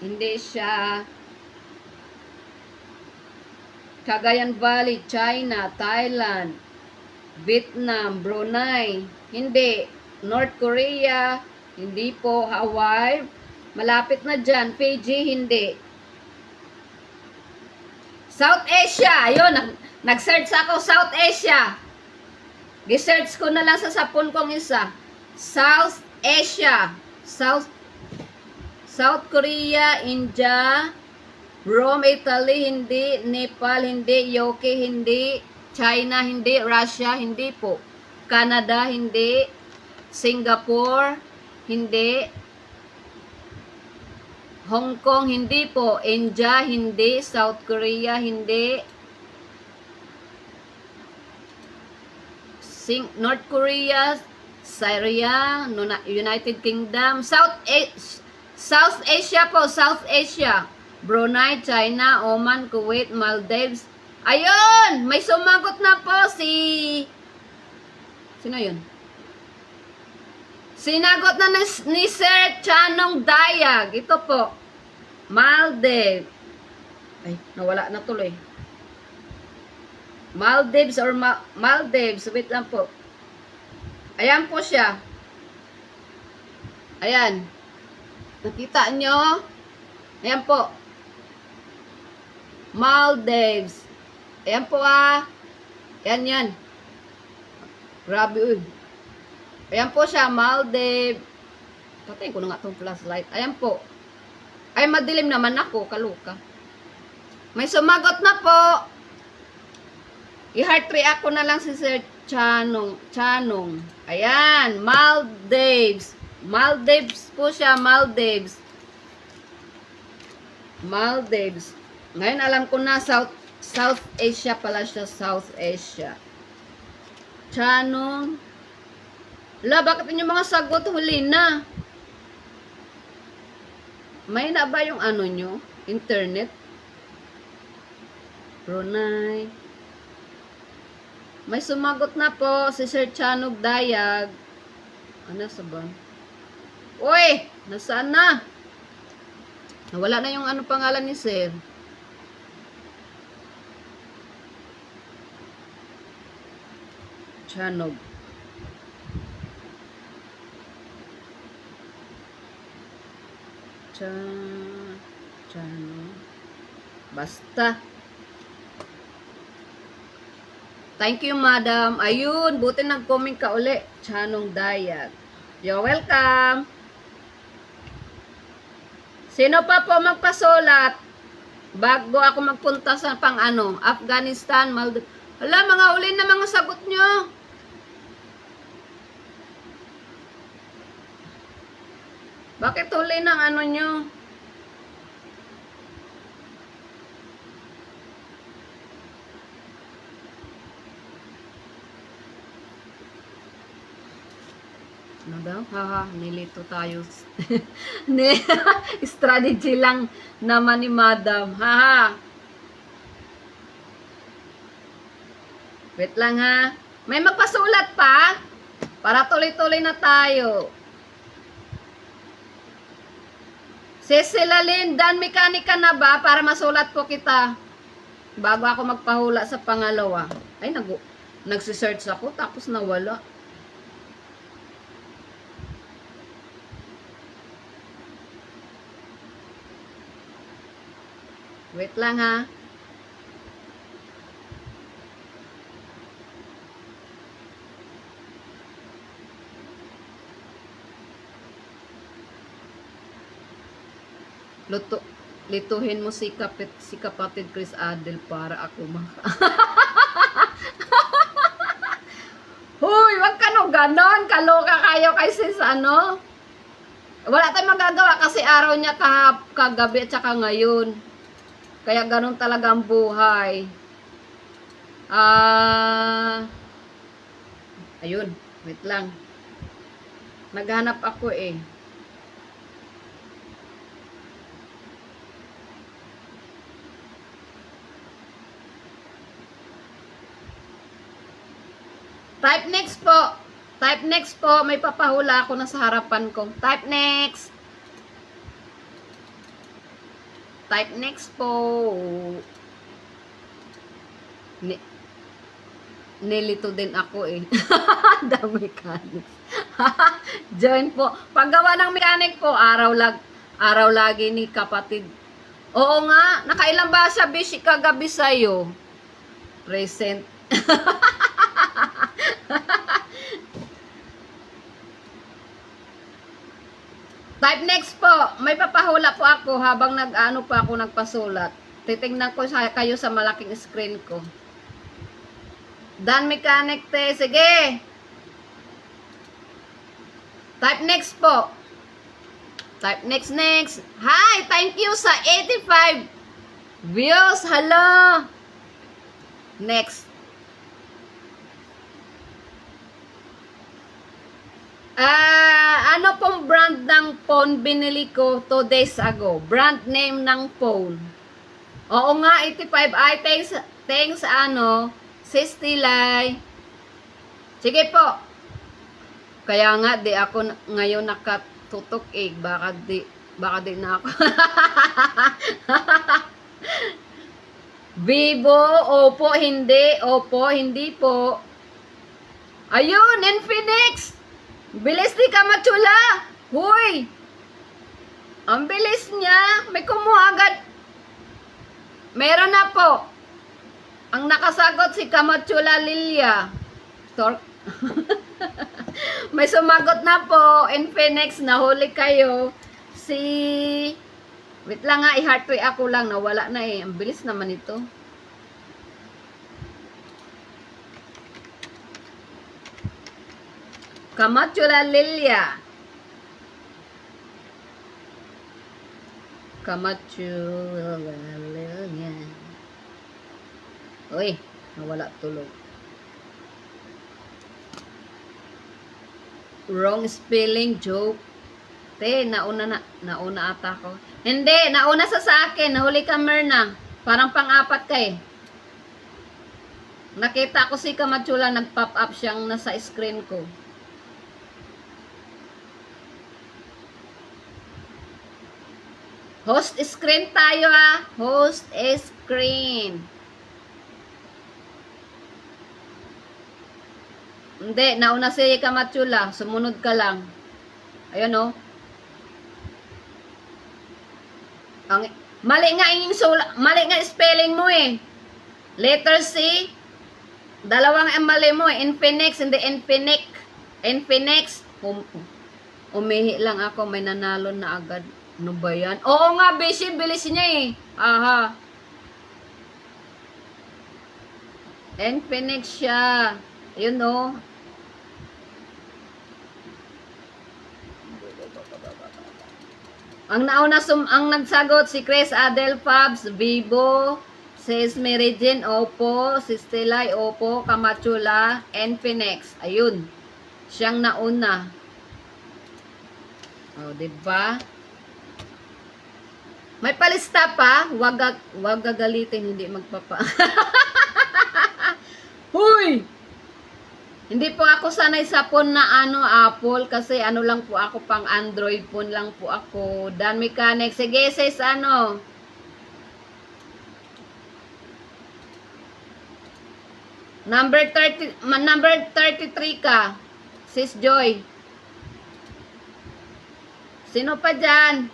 Hindi siya. Cagayan Valley, China, Thailand, Vietnam, Brunei, hindi. North Korea, hindi po. Hawaii, malapit na dyan. Fiji, hindi. South Asia, ayun, nag-search ako, South Asia. Gi-search ko na lang sa sapon kong isa. South Asia, South Korea, India, Rome, Italy, hindi. Nepal, hindi. UK, hindi. China, hindi. Russia, hindi po. Canada, hindi. Singapore, hindi. Hong Kong, hindi po. India, hindi. South Korea, hindi. North Korea, Syria, United Kingdom. South Asia po. South Asia. Brunei, China, Oman, Kuwait, Maldives. Ayun! May sumagot na po si... Sino yun? Sinagot na ni Sir Chanong Dayag. Ito po. Maldives. Ay, nawala na tuloy. Maldives or Maldives. Wait lang po. Ayan po siya. Ayan. Nakita nyo? Ayan po. Maldives. Ayan po Ayan yan. Grabe uy. Ayan po siya, Maldives. Patayin ko na nga itong flashlight. Ayan po. Ay, madilim naman ako, kaluka. May sumagot na po. I-heart react ko na lang si Sir Chanong. Ayan, Maldives. Maldives po siya, Maldives. Maldives. Ngayon alam ko na South Asia pala siya, South Asia. Chanong. Ala, bakit yung mga sagot huli na? May na ba yung ano nyo? Internet? Brunei. May sumagot na po si Sir Chanog Dayag. Ano sa ba? Uy! Nasaan na? Nawala na yung ano pangalan ni Sir. Chanog. Chanog. Basta. Thank you, madam. Ayun, buti nag-comment ka uli. Chanong Dayag. You're welcome. Sino pa po magpasulat? Bago ako magpunta sa Afghanistan, Maldives. Hala, mga uli na mga sagot nyo. Bakit huli ng ano nyo? Ano daw? Haha, nilito tayo. Strategy lang naman ni madam. Haha. Wait lang ha. May magpasulat pa? Para tuloy-tuloy na tayo. Cecilalyn, Dan Mekanika na ba? Para masulat po kita. Bago ako magpahula sa pangalawa. Ay, nagsisearch ako tapos nawala. Wait lang ha. Lituhin mo si kapatid Chris Adel para ako Huy, wag ka no ganon. Kaloka kayo kay sis ano. Wala tayong magagawa kasi araw niya kagabi at saka ngayon. Kaya ganun talaga ang buhay. Ayun, wait lang. Naghanap ako eh. Type next po. Type next po. May papahula ako na sa harapan ko. Type next. Type next po. Nilito din ako eh. The mechanics. Join po. Paggawa ng mechanic po, araw lagi ni kapatid. Oo nga, nakailan ba siya bishi kagabi sa'yo? Present. Type next po. May papahula po ako habang nagpasulat. Titingnan ko kayo sa malaking screen ko. Dan mechanic te. Sige. Type next po. Type next. Hi, thank you sa 85 views. Hello. Next. Ano pong brand ng phone binili ko 2 days ago? Brand name ng phone. Oo nga, 85. Ay, thanks Sis Tilay. Sige po. Kaya nga, di ako ngayon nakatutok eh. Baka di na ako. Vivo, opo, hindi. Opo, hindi po. Ayun, Infinix. Bilis di ka matula. Huy. Ang bilis niya. May kumuha agad. Meron na po. Ang nakasagot si Kamachula Lilia. May sumagot na po. Infinix, nahuli kayo. Wait lang nga, i-heartway ako lang. Nawala na eh. Ang bilis naman ito. Kamachula Lilia. Kamachula Lilia. Uy, nawala tulog. Wrong spelling joke. Nauna ata ko. Hindi, nauna sa akin. Nahuli ka, Myrna. Parang pang-apat ka eh. Nakita ko si Kamachula, nag-pop up siyang nasa screen ko. Host screen tayo ah. Host screen. Hindi, nauna si Kamachula. Sumunod ka lang. Ayun o. Mali nga spelling mo eh. Letter C. Dalawang mali mo eh. Infinix, hindi Infinix. Infinix. Umihi lang ako. May nanalo na agad. Ano ba yan? Oo nga, Bishi. Bilis niya eh. Aha. Infinix siya. Ayun o. Ang nagsagot si Chris Adel Fabs, Vivo, Sis Meridin, Oppo, Sis Tilay, Oppo, Kamachula, Infinix. Ayun. Siyang nauna. Oh, diba? May palista pa. Wag gagalitin, hindi magpapa. Huy! Hindi po ako sanay sa phone na Apple kasi lang po ako pang Android phone lang po ako. Dan Mechanic. Sige, sis Number 33 ka. Sis Joy. Sino pa dyan?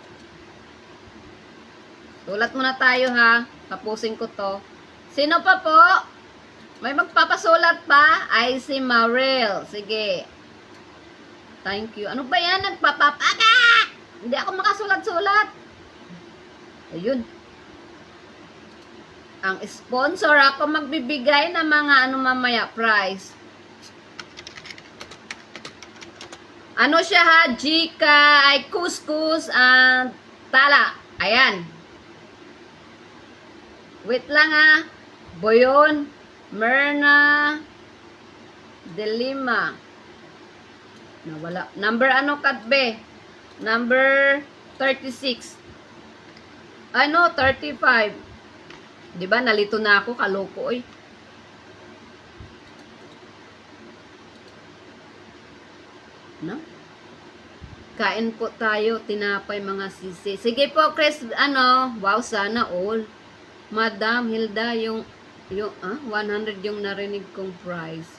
Sulat muna tayo ha. Tapusin ko to. Sino pa po? May magpapasulat pa? Ay, si Maril. Sige. Thank you. Ano ba yan? Nagpapapaga! Hindi ako makasulat-sulat. Ayun. Ang sponsor ako magbibigay ng mga mamaya prize. Ano siya ha? Jika, ay couscous, and tala. Ayan. Wait lang ha. Boyon, Merna, Delima. Nawala. Number ano katbe? Number 36. Ano? 35. Diba? Nalito na ako. Kaloko, oy. No? Kain po tayo, tinapay mga sisi. Sige po, Chris, ano, wow, sana all. Madam Hilda, yung 100 yung narinig kong price.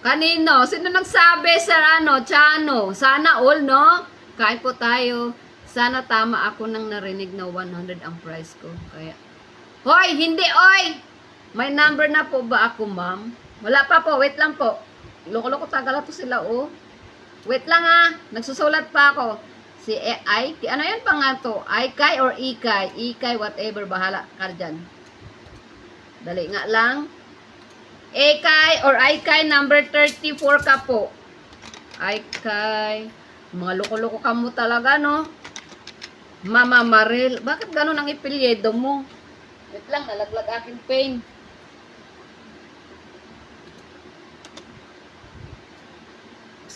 Kanino? Sino nagsabi, sir, Chano? Sana all, no? Kain po tayo. Sana tama ako nang narinig na 100 ang price ko. Kaya, hoy, hindi, oy! May number na po ba ako, ma'am? Wala pa po, wait lang po. Loko-loko tagala to sila, oh. Wait lang ha, nagsusulat pa ako. Si ano yan pa nga to? Aikay or Ikay? Ikay, whatever, bahala ka dyan. Dali nga lang. Ikay or Aikay, number 34 ka po. Aikay. Mga loko-loko ka mo talaga, no? Mama Maril. Bakit gano'n ang ipilyedo mo? Wait lang, nalaglag aking pain.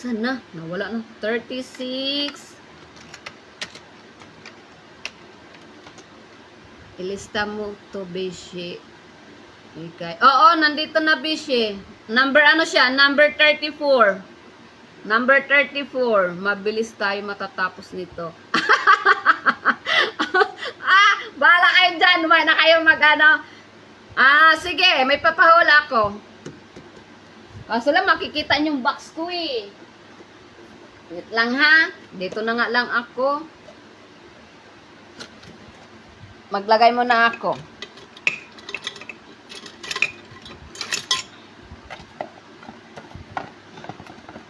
Sana, nawala na. 36. Ilista mo to, Bishi. Okay. Oo, nandito na, Bishi. Number ano siya? Number 34. Number 34. Mabilis tayo matatapos nito. Bahala kayo dyan. May na kayo sige. May papahula ako. Kaso lang, makikita yung box ko eh. Wait lang ha. Dito na nga lang ako. Maglagay mo na ako.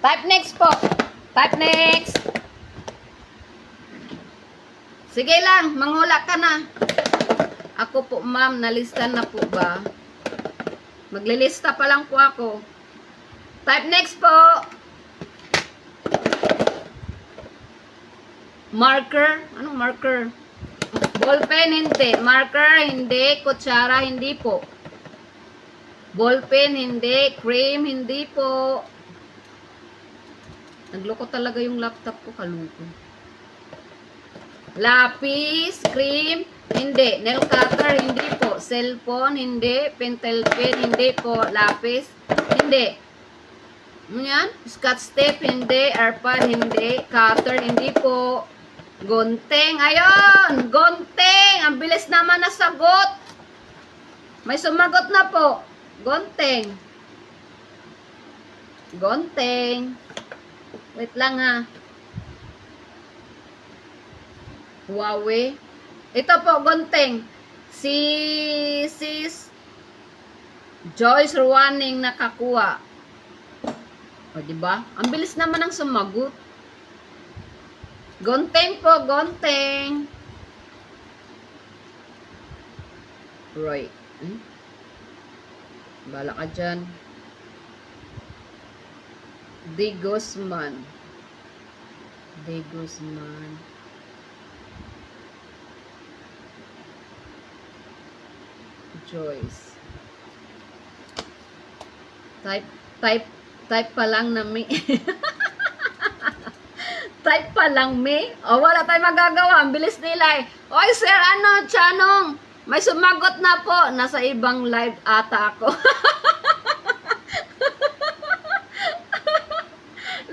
Type next po. Type next. Sige lang, manghula ka na. Ako po, ma'am, nalista na po ba? Maglilista pa lang po ako. Type next po. Marker? Anong marker? Ballpen, hindi. Marker, hindi. Kutsara, hindi po. Ballpen, hindi. Cream, hindi po. Nagloko talaga yung laptop ko. Kaluko. Lapis, cream, hindi. Nail cutter, hindi po. Cellphone, hindi. Pentel pen, hindi po. Lapis, hindi. Ano yan? Scotch tape, hindi. Airpod, hindi. Cutter, hindi po. Gunting, ayun! Gunting! Ang bilis naman nasagot. May sumagot na po. Gunting. Gunting. Wait lang ha. Huawei. Ito po, gunting. Si Sis Joyce Ruaning nakakuha. O, diba? Ang bilis naman ang sumagot. Gunting po, gunting. Roy. Bala ka dyan. De Guzman. De Guzman. Joyce. Type pa lang na may type pa lang me. O, wala tayong magagawa. Ang bilis nila eh. Oy, sir, Chanong? May sumagot na po. Nasa ibang live ata ako.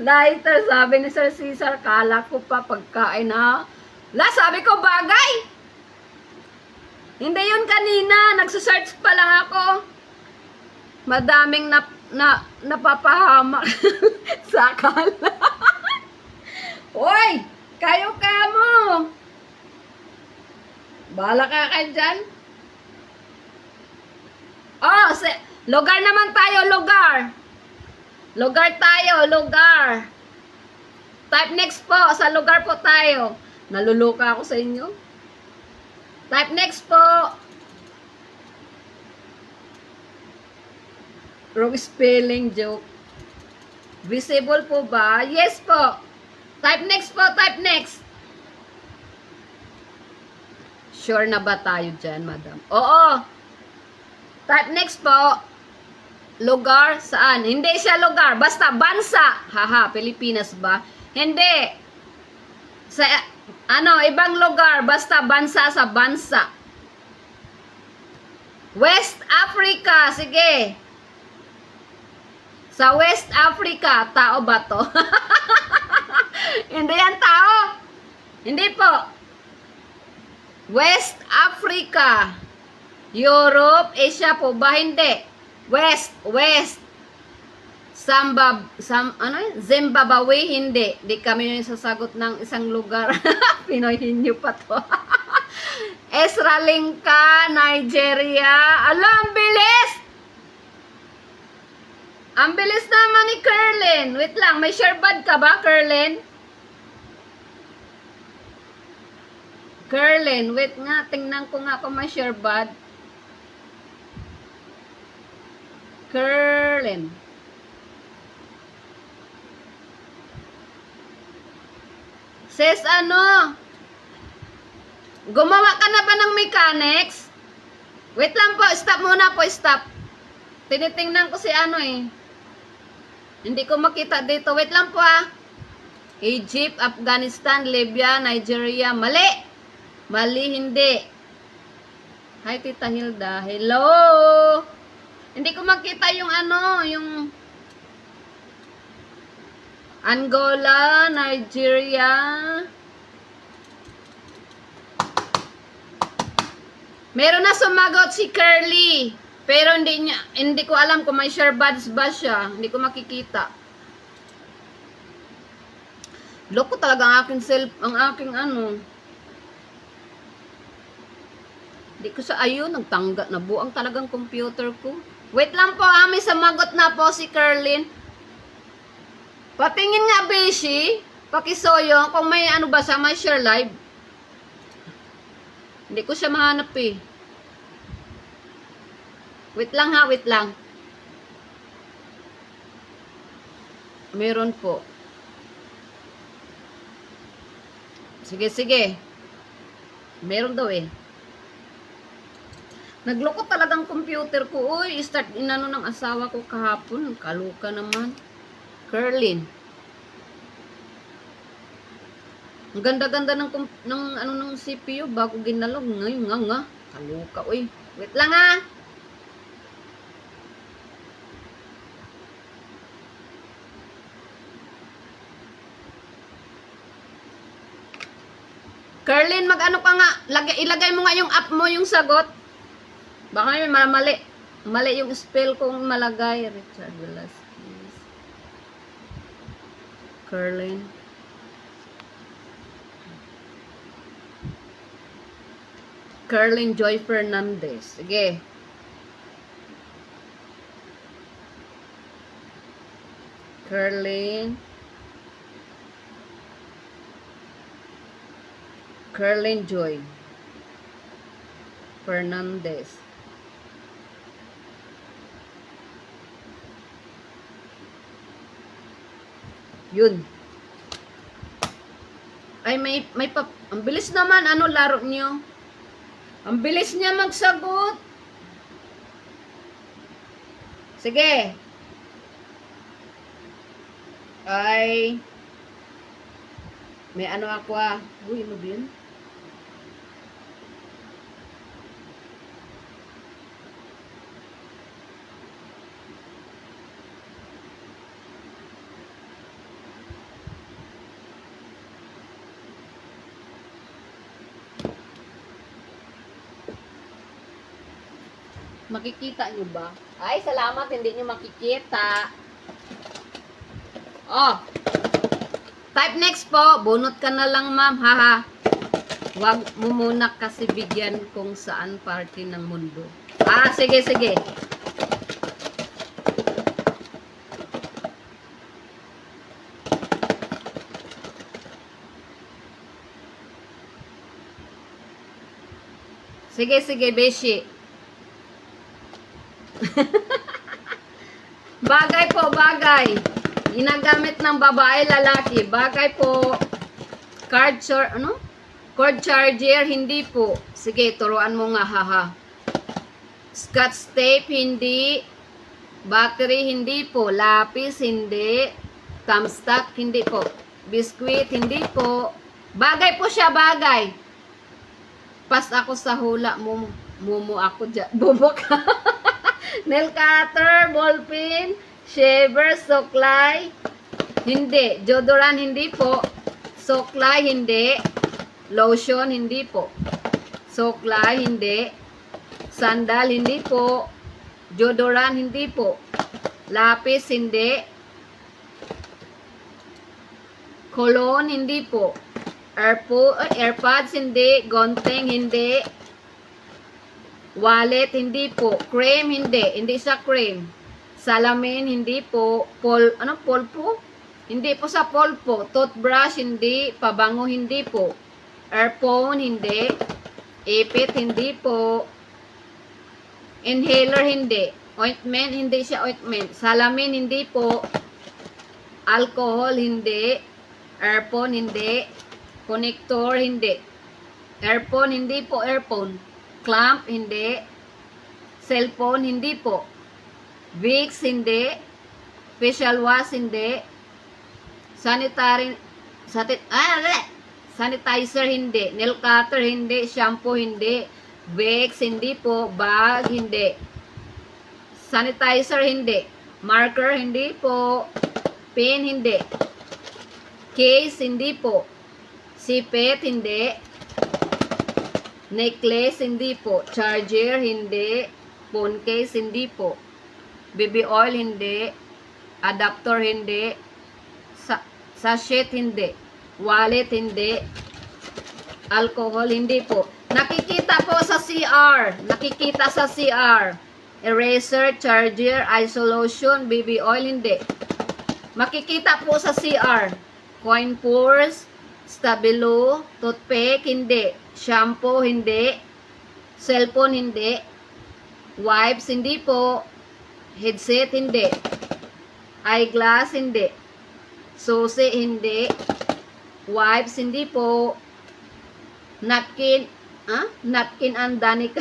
Lighter, sabi ni Sir Cesar, kala ko pa pagkain ha. Sabi ko bagay. Hindi yun kanina. Nagsusearch pa lang ako. Madaming napapahamak sa akala. Hoy! Kayo ka mo! Bahala ka kayo dyan. Oh, lugar naman tayo, lugar. Lugar tayo, lugar. Type next po, sa lugar po tayo. Naluluka ako sa inyo. Type next po. Wrong spelling joke. Visible po ba? Yes po. Type next po, type next. Sure na ba tayo dyan, madam? Oo. Type next po. Lugar, saan? Hindi siya lugar. Basta, bansa. Haha, Pilipinas ba? Hindi. Sa, ibang lugar. Basta, bansa sa bansa. West Africa. Sige. Sa West Africa. Tao ba to? Hindi yan tao. Hindi po. West Africa. Europe, Asia po ba? Hindi. West. Zimbabwe, hindi. Di kami yung sasagot ng isang lugar. Pinoyhin nyo pa to. Sri Lanka, Nigeria. Alam, bilis! Ang bilis naman ni Kerlin. Wait lang, may sharebad ka ba, Kerlin? Kerlin, wait nga, tingnan ko nga kung may sharebad. Kerlin. Sis, gumawa ka na ba ng mechanics? Wait lang po, stop muna po, stop. Tinitingnan ko si Hindi ko makita dito. Wait lang po Egypt, Afghanistan, Libya, Nigeria. Mali! Mali, hindi. Hi, Tita Hilda. Hello! Hindi ko makita yung yung Angola, Nigeria. Meron na sumagot si Curly. Pero hindi ko alam kung may sharebuds ba siya. Hindi ko makikita. Loko talaga ang aking Hindi ko sa nagtangga na buang talagang computer ko. Wait lang po, may sumagot na po si Kerlin. Patingin nga, Beshi. Pakisoyo kung may ba sa may share live. Hindi ko siya mahanap eh. Wait lang wait lang. Meron po. Sige. Meron daw eh. Nagloko talagang computer ko. Uy, start ng asawa ko kahapon. Kaluka naman. Kerlin. Ang ganda-ganda ng CPU bago ginalog. Ngayon nga. Kaluka, uy. Wait lang Kerlin, ka nga. Ilagay mo nga yung app mo yung sagot. Baka may mali. Mali yung spell kong malagay. Richard Velasquez. Kerlin. Kerlin Joy Fernandez. Sige. Kerlin Joy Fernandez. Yun. Ay, ang bilis naman, laro nyo? Ang bilis niya magsagot. Sige. Ay, may ako Uy, ano din? Makikita nyo ba? Ay, salamat, hindi nyo makikita. Type next po. Bunot ka na lang, ma'am. Haha. Huwag mo muna kasi bigyan kung saan party ng mundo. Sige. Sige, Beshi. Bagay po, bagay. Ginagamit ng babae, lalaki. Bagay po. Cord charger, hindi po. Sige, turuan mo nga, haha. Scotch tape, hindi. Battery, hindi po. Lapis, hindi. Thumbtack, hindi po. Biscuit, hindi po. Bagay po siya, bagay. Pas ako sa hula, mumu ako dyan. Bubok. Nail cutter, ballpen, shaver, suklay. Hindi. Deodorant, hindi po. Suklay, hindi. Lotion, hindi po. Suklay, hindi. Sandal, hindi po. Deodorant, hindi po. Lapis, hindi. Cologne, hindi po. Airpods, hindi. Gonteng, hindi. Wallet, hindi po. Cream, hindi. Hindi sa cream. Salamin, hindi po. Polpo? Hindi po sa polpo. Toothbrush, hindi. Pabango, hindi po. Earphone, hindi. Ipit, hindi po. Inhaler, hindi. Ointment, hindi siya ointment. Salamin, hindi po. Alcohol, hindi. Earphone, hindi. Connector, hindi. Earphone, hindi po earphone. Clamp, hindi. Cellphone, hindi po. Vicks, hindi. Facial wash, hindi. Sanitizer, hindi. Nail cutter, hindi. Shampoo, hindi. Vicks, hindi po. Bag, hindi. Sanitizer, hindi. Marker, hindi po. Pen, hindi. Case, hindi po. Sipet, hindi. Necklace, hindi po. Charger, hindi. Phone case, hindi po. Baby oil, hindi. Adapter, hindi. Sachet, hindi. Wallet, hindi. Alcohol, hindi po. Nakikita po sa CR. Nakikita sa CR. Eraser, charger, isolation, baby oil, hindi. Makikita po sa CR. Coin purse, stabilo, toothpick, hindi. Shampoo, hindi. Cellphone, hindi. Wipes, hindi po. Headset, hindi. Eyeglass, hindi. Susi, hindi. Wipes, hindi po. Napkin, napkin and danica.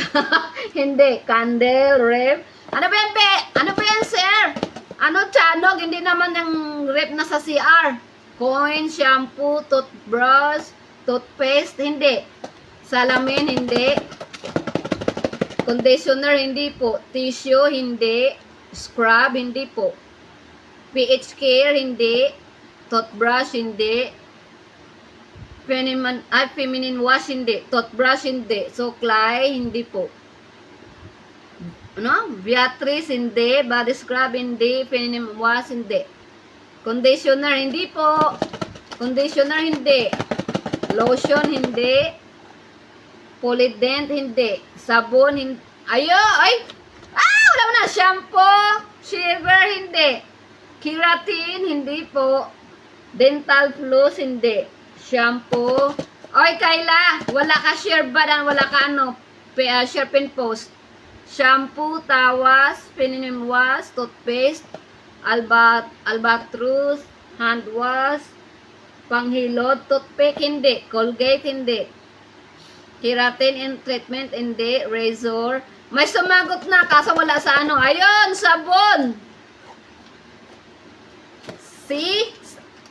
Hindi. Candle, ref. Ano ba yan, be? Ano ba yan, sir? Ano, tiyanog? Hindi naman yung ref na sa CR. Coin, shampoo, toothbrush, toothpaste, hindi. Salamin, hindi. Conditioner, hindi po. Tissue, hindi. Scrub, hindi po. pH care, hindi. Toothbrush, hindi. Feminine wash, hindi. Toothbrush, hindi. Suklay, hindi po. Beatrice, hindi. Body scrub, hindi. Feminine wash, hindi. Conditioner, hindi po. Conditioner, hindi. Lotion, hindi. Polident, hindi. Sabon, hindi. Wala mo na. Shampoo, shaver, hindi. Keratin, hindi po. Dental floss, hindi. Shampoo. Oy, Kayla, wala ka share badan, wala ka share pin post. Shampoo, tawas, feminine wash, toothpaste, albatrus, hand wash, panghilod, toothpick, hindi. Colgate, hindi. Keratin and treatment, hindi. Razor. May sumagot na, kaso wala sa Ayun, sabon. See?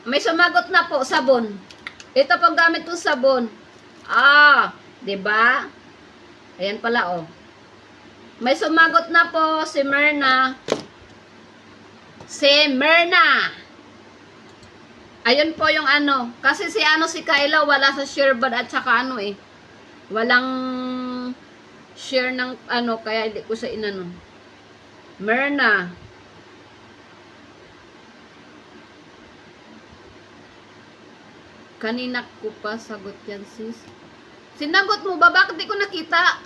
May sumagot na po, sabon. Ito pang gamit ko sabon. 'di ba? Ayan pala, oh. May sumagot na po si Myrna. Ayun po yung kasi si Kayla wala sa sharebad at saka walang share ng kaya hindi ko sa Myrna. Kanina ko pa sagot yan, sis. Sinagot mo ba? Bakit di ko nakita?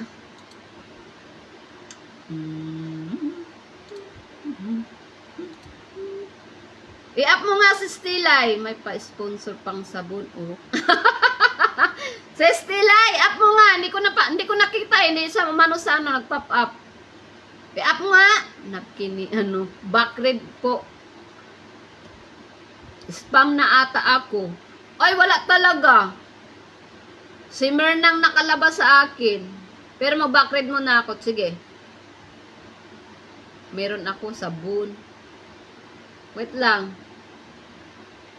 I-up mo nga si Stilay. May pa-sponsor pang sabon, oh. Si Stilay, up mo nga. Hindi ko nakita. Hindi sa mano-sano nag-pop up. I-up mo nga. Napkin ni back rib po. Spam na ata ako. Ay, wala talaga. Si Mernang nakalabas sa akin. Pero mag-backread muna ako. Sige. Meron ako sabon. Wait lang.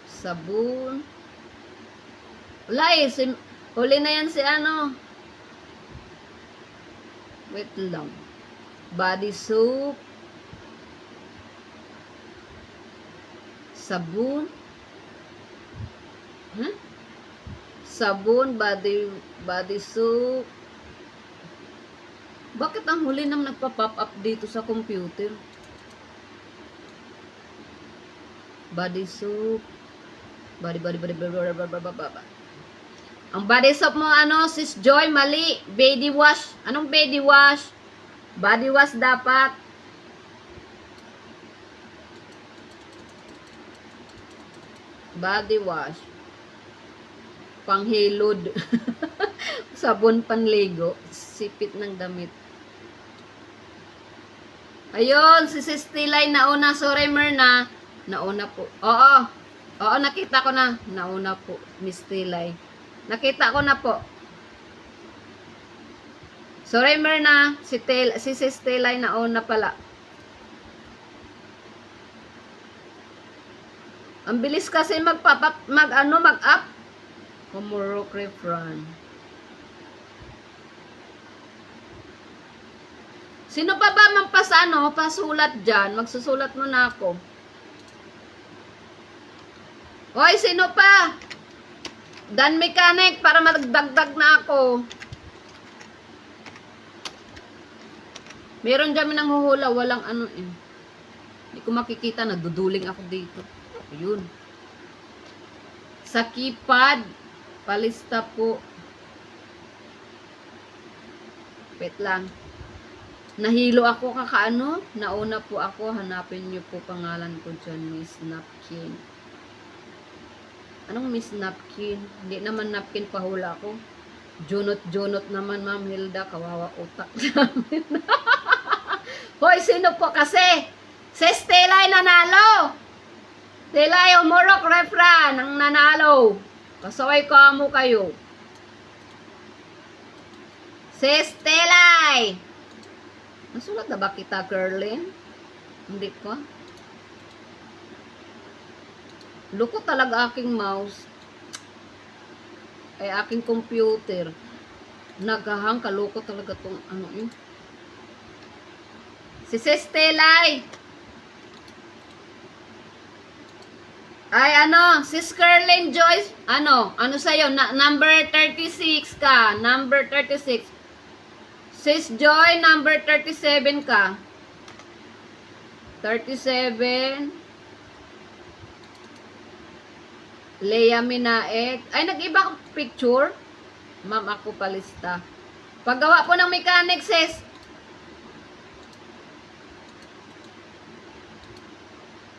Sabon. Wala eh. Huli na yan si ano. Wait lang. Body soap. Sabon. Huh? Sabon, body soap. Bakit ang huli nang nagpa-pop up dito sa computer? Body soap. Body. Ang body soap mo, ano, sis Joy, mali. Baby wash. Anong baby wash? Body wash dapat. Body wash. Panghilod. Sabon panligo. Sipit ng damit. Ayun, si Sis Tilay nauna. Sorry, Myrna. Nauna po. Oo. Oo, nakita ko na. Nauna po, Miss Tilay. Nakita ko na po. Sorry, Myrna. Si Sis Tilay nauna pala. Ang bilis kasi mag-up. Humurok refran. Sino pa ba pasulat dyan? Magsusulat mo na ako. Hoy, sino pa? Dan Mechanic, para magdagdag na ako. Meron dyan nanghuhula, walang ano eh. Hindi ko makikita, naduduling ako dito. Ayun. Sa keypad, palista po. Wait lang. Nahilo ako kakaano. Nauna po ako. Hanapin niyo po pangalan ko dyan. Miss Napkin. Anong Miss Napkin? Hindi naman napkin pahula ko. Junot naman, Ma'am Hilda. Kawawa utak namin. Hoy, sino po kasi? Si Stelay nanalo. Stelay umurok refran ang nanalo. Kasaway ka mo kayo. Si Stelay. Nasulat na ba kita, Kerlin? Hindi ko. Lukot talaga aking mouse. Ay, aking computer. Naghahang kalukot talaga tong ano yun. Si Stelay. Ay, ano, si Kerlin Joyce. Ano sa'yo? Number 36 ka. Number 36. Sis Joy, number 37 ka. 37. Leia Minaek. Ay, nag-iba picture. Ma'am, ako palista. Paggawa po ng mechanic, sis.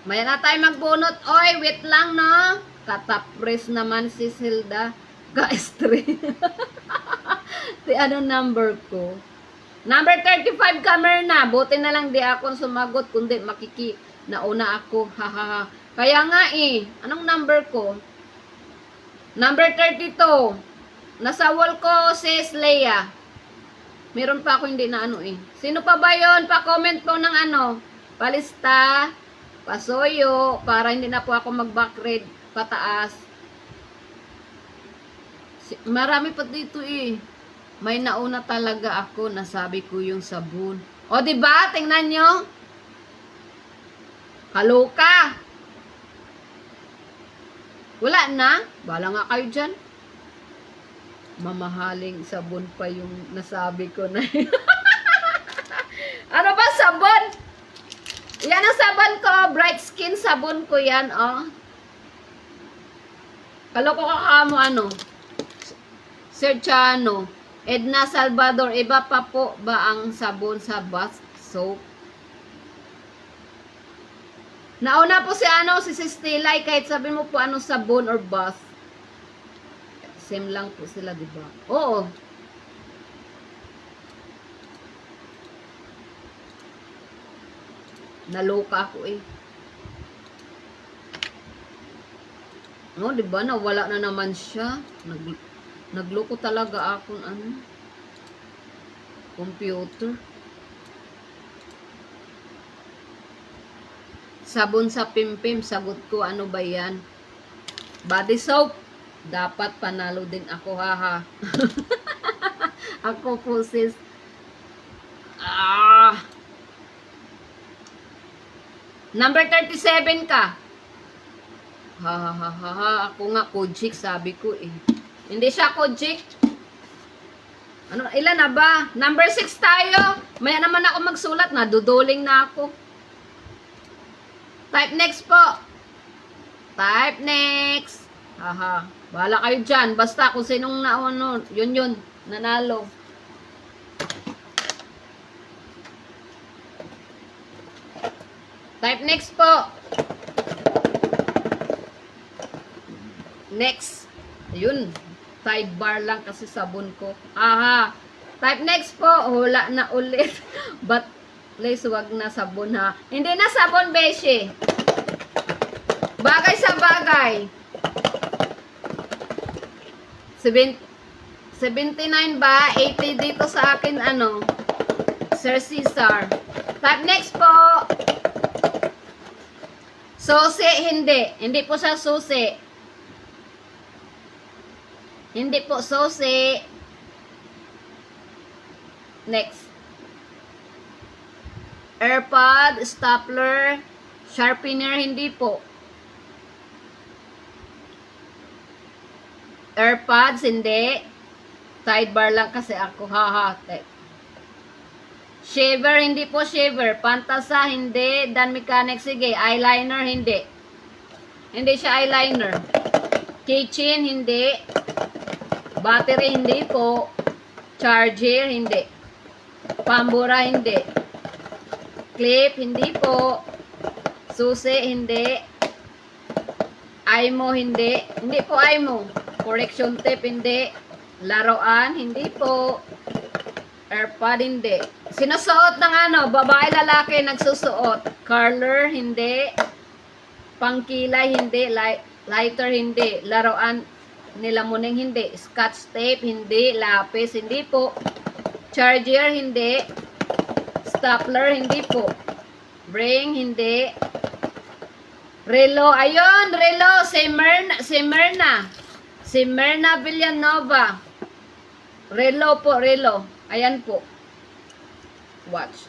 Maya na tayo magbunot. Oy, wait lang, no? Katapres naman si Hilda. Ka-string. Di ano number ko? Number 35 ka, Myrna. Buti na lang di ako sumagot. Kundi nauna ako. Hahaha. Kaya nga eh. Anong number ko? Number 32. Nasa wall ko, sis Leia. Meron pa ako hindi na ano eh. Sino pa ba yun? Pa-comment po ng ano. Palista. Pasoyo. Para hindi na po ako mag-backread pataas. Marami pa dito eh. May nauna talaga ako, nasabi ko yung sabon. O, diba? Tingnan nyo. Kaloka. Wala na. Bala nga kayo dyan. Mamahaling sabon pa yung nasabi ko na. Ano ba sabon? Yan ang sabon ko. Bright Skin sabon ko yan, oh. Kaloko ka mo, ano? Sir Chano. Edna Salvador, iba pa po ba ang sabon sa bath soap? Nauna po si ano, si Stilay, kahit sabi mo po ano sabon or bath. Same lang po sila, di ba? Oo. Naloka ako eh. No, di ba? Nawala na naman siya. Nagloko talaga akong computer. Sabon sa pimpim, sagot ko, ano ba yan? Body soap. Dapat panalo din ako, haha. Ako po, sis. Number 37 ka. Ha, ha, ha, ha, ha. Ako nga, Kojik, sabi ko eh. Hindi siya Kojik. Ano, ilan na ba? Number 6 tayo. Maya naman ako magsulat. Naduduling na ako. Type next po. Type next. Haha. Bahala kayo dyan. Basta kung sinong naano, yun, nanalo. Type next po. Next. Ayun. Sidebar lang kasi sabon ko. Aha. Type next po. Hula na ulit. But, please, wag na sabon ha. Hindi na sabon, beshi. Bagay sa bagay. 79 ba? 80 dito sa akin, ano? Sir Cesar. Type next po. Susi, hindi. Hindi po siya susi. Hindi po susi. Next. AirPod, stapler, sharpener, hindi po. AirPods, hindi. Sidebar lang kasi ako, haha. Shaver, hindi po shaver. Pantasa, hindi. Dan Mechanic, sige. Eyeliner, hindi. Hindi siya eyeliner. Keychain, hindi. Battery, hindi po. Charger, hindi. Pambura, hindi. Clip, hindi po. Susi, hindi. Aimo, hindi. Hindi po Aimo. Correction tape, hindi. Laruan, hindi po. AirPod, hindi. Sinusuot ng ano, babae, lalaki, nagsusuot. Curler, hindi. Pangkilay, hindi. Lighter, hindi. Laruan, nilamuning, hindi. Scotch tape, hindi. Lapis, hindi po. Charger, hindi. Stapler, hindi po. Ring, hindi. Relo, ayun, relo. Si Myrna Villanova. Relo po, relo. Ayan po. Watch.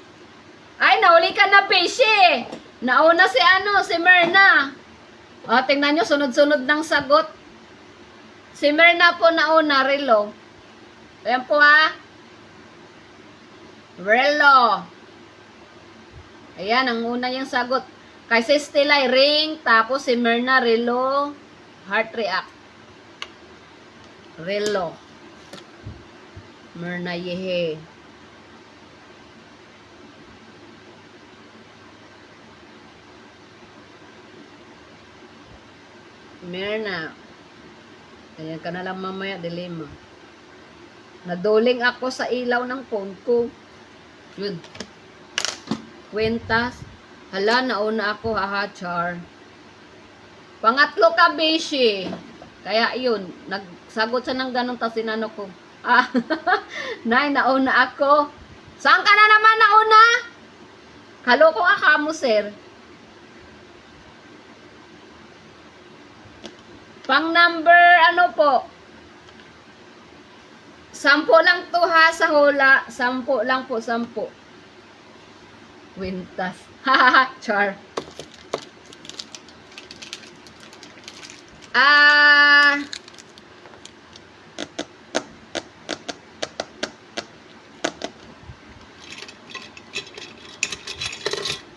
Ay, nauli ka na, Peshe. Nauna si Myrna. O, tingnan nyo, sunod-sunod ng sagot. Si Myrna po nauna, relo. Ayan po, ha. Relo. Ayan, ang una yung sagot. Kasi Stella, ring. Tapos si Myrna, relo. Heart react. Relo. Myrna, yehe. Myrna. Ayan ka na lang mamaya, dilema. Naduling ako sa ilaw ng phone ko. Yun. Kwentas. Hala, nauna ako, haha, char. Pangatlo ka, Beshi. Kaya yun, nagsagot siya ng ganun, tas sinano ko. Ah, nay, nauna ako. Saan ka na naman nauna? Kaloko ka kamo, sir. Pang number, ano po? 10 lang to ha, sa hula. 10 lang po, 10. Kwintas. Hahaha, char.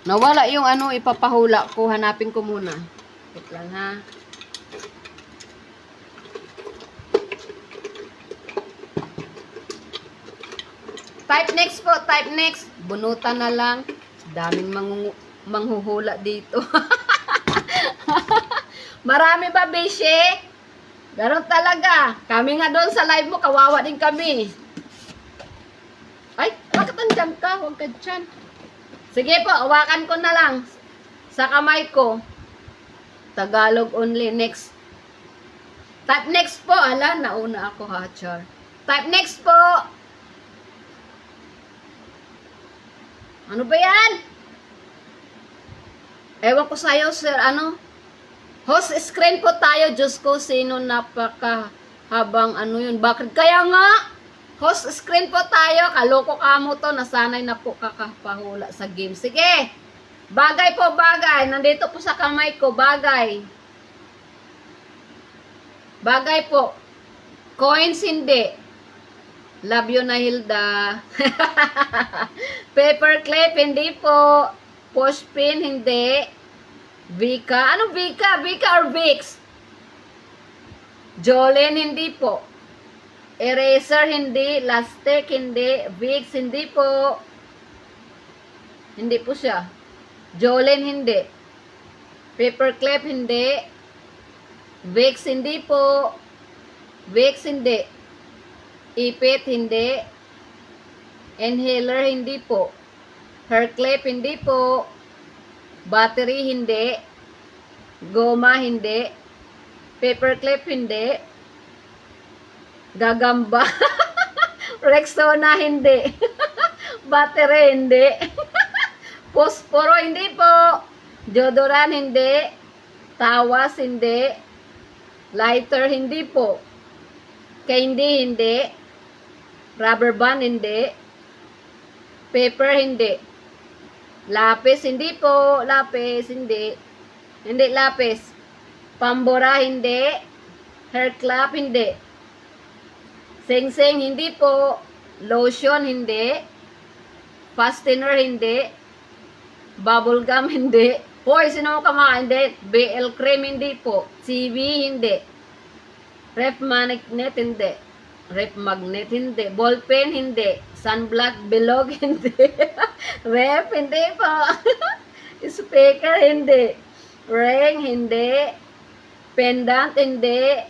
Nawala yung ano, ipapahula ko. Hanapin ko muna. Wait lang ha. Type next po, type next. Bunutan na lang. Daming manghuhula dito. Marami ba, Beshe? Ganon talaga. Kami nga doon sa live mo, kawawa din kami. Ay, bakit andyan ka? Huwag ka dyan. Sige po, awakan ko na lang sa kamay ko. Tagalog only. Next. Type next po. Ala, nauna ako ha, Char. Type next po. Ano ba yan? Ewan ko sa'yo, sir. Ano? Host screen po tayo. Diyos ko, sino habang ano yun. Bakit? Kaya nga, host screen po tayo. Kaloko ka mo to. Nasanay na po kakapahula sa game. Sige. Bagay po, bagay. Nandito po sa kamay ko. Bagay. Bagay po. Coins, hindi. Love you na, Hilda. Paperclip, hindi po. Pushpin, hindi. Vika. Ano Vika? Vika or Vicks? Jolene, hindi po. Eraser, hindi. Lastic, hindi. Vicks, hindi po. Hindi po siya. Jolene, hindi. Paperclip, hindi. Vicks, hindi po. Vicks, hindi. Ipit, hindi. Inhaler, hindi po. Hair clip, hindi po. Battery, hindi. Goma, hindi. Paperclip, hindi. Gagamba. Rexona, hindi. Battery, hindi. Posporo, hindi po. Deodorant, hindi. Tawas, hindi. Lighter, hindi po. Candy, hindi. Rubber band, hindi. Paper, hindi. Lapis, hindi po. Lapis, hindi. Hindi lapis. Pambora, hindi. Hair clip, hindi. Sing-sing, hindi po. Lotion, hindi. Fastener, hindi. Bubble gum, hindi. Hoy, sino mo kamain? Hindi. BL cream, hindi po. CV, hindi. Ref magnet, hindi. Ref magnet, hindi. Ballpen, hindi. Sunblock, bilog, hindi. Ref, hindi po. Speaker, hindi. Ring, hindi. Pendant, hindi.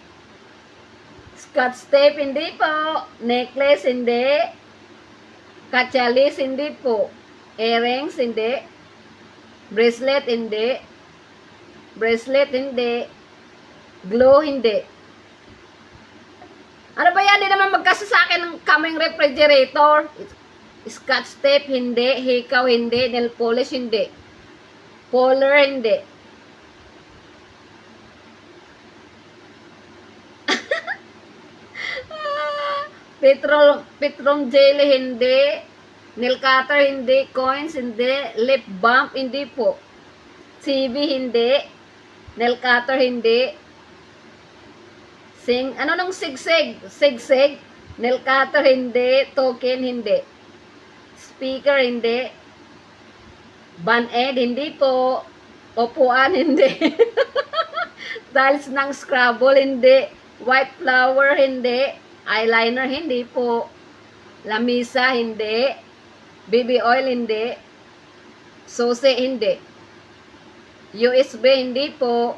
Scotch tape, hindi po. Necklace, hindi. Kachalis, hindi po. Earrings, hindi. Bracelet, hindi. Bracelet, hindi. Glue, hindi. Ano ba yan? Hindi naman magkasa sa akin ng kaming refrigerator. Scotch tape, hindi. Hikaw, hindi. Nail polish, hindi. Polar, hindi. Petrol jelly, hindi. Nail cutter, hindi. Coins, hindi. Lip balm, hindi po. CV, hindi. Nail cutter, hindi. Ano nung sigsig? Sigsig. Nail cutter, hindi. Token, hindi. Speaker, hindi. Band-aid, hindi po. Upuan, hindi. Tiles ng Scrabble, hindi. White flower, hindi. Eyeliner, hindi po. Lamisa, hindi. Baby oil, hindi. Susi, hindi. USB, hindi po.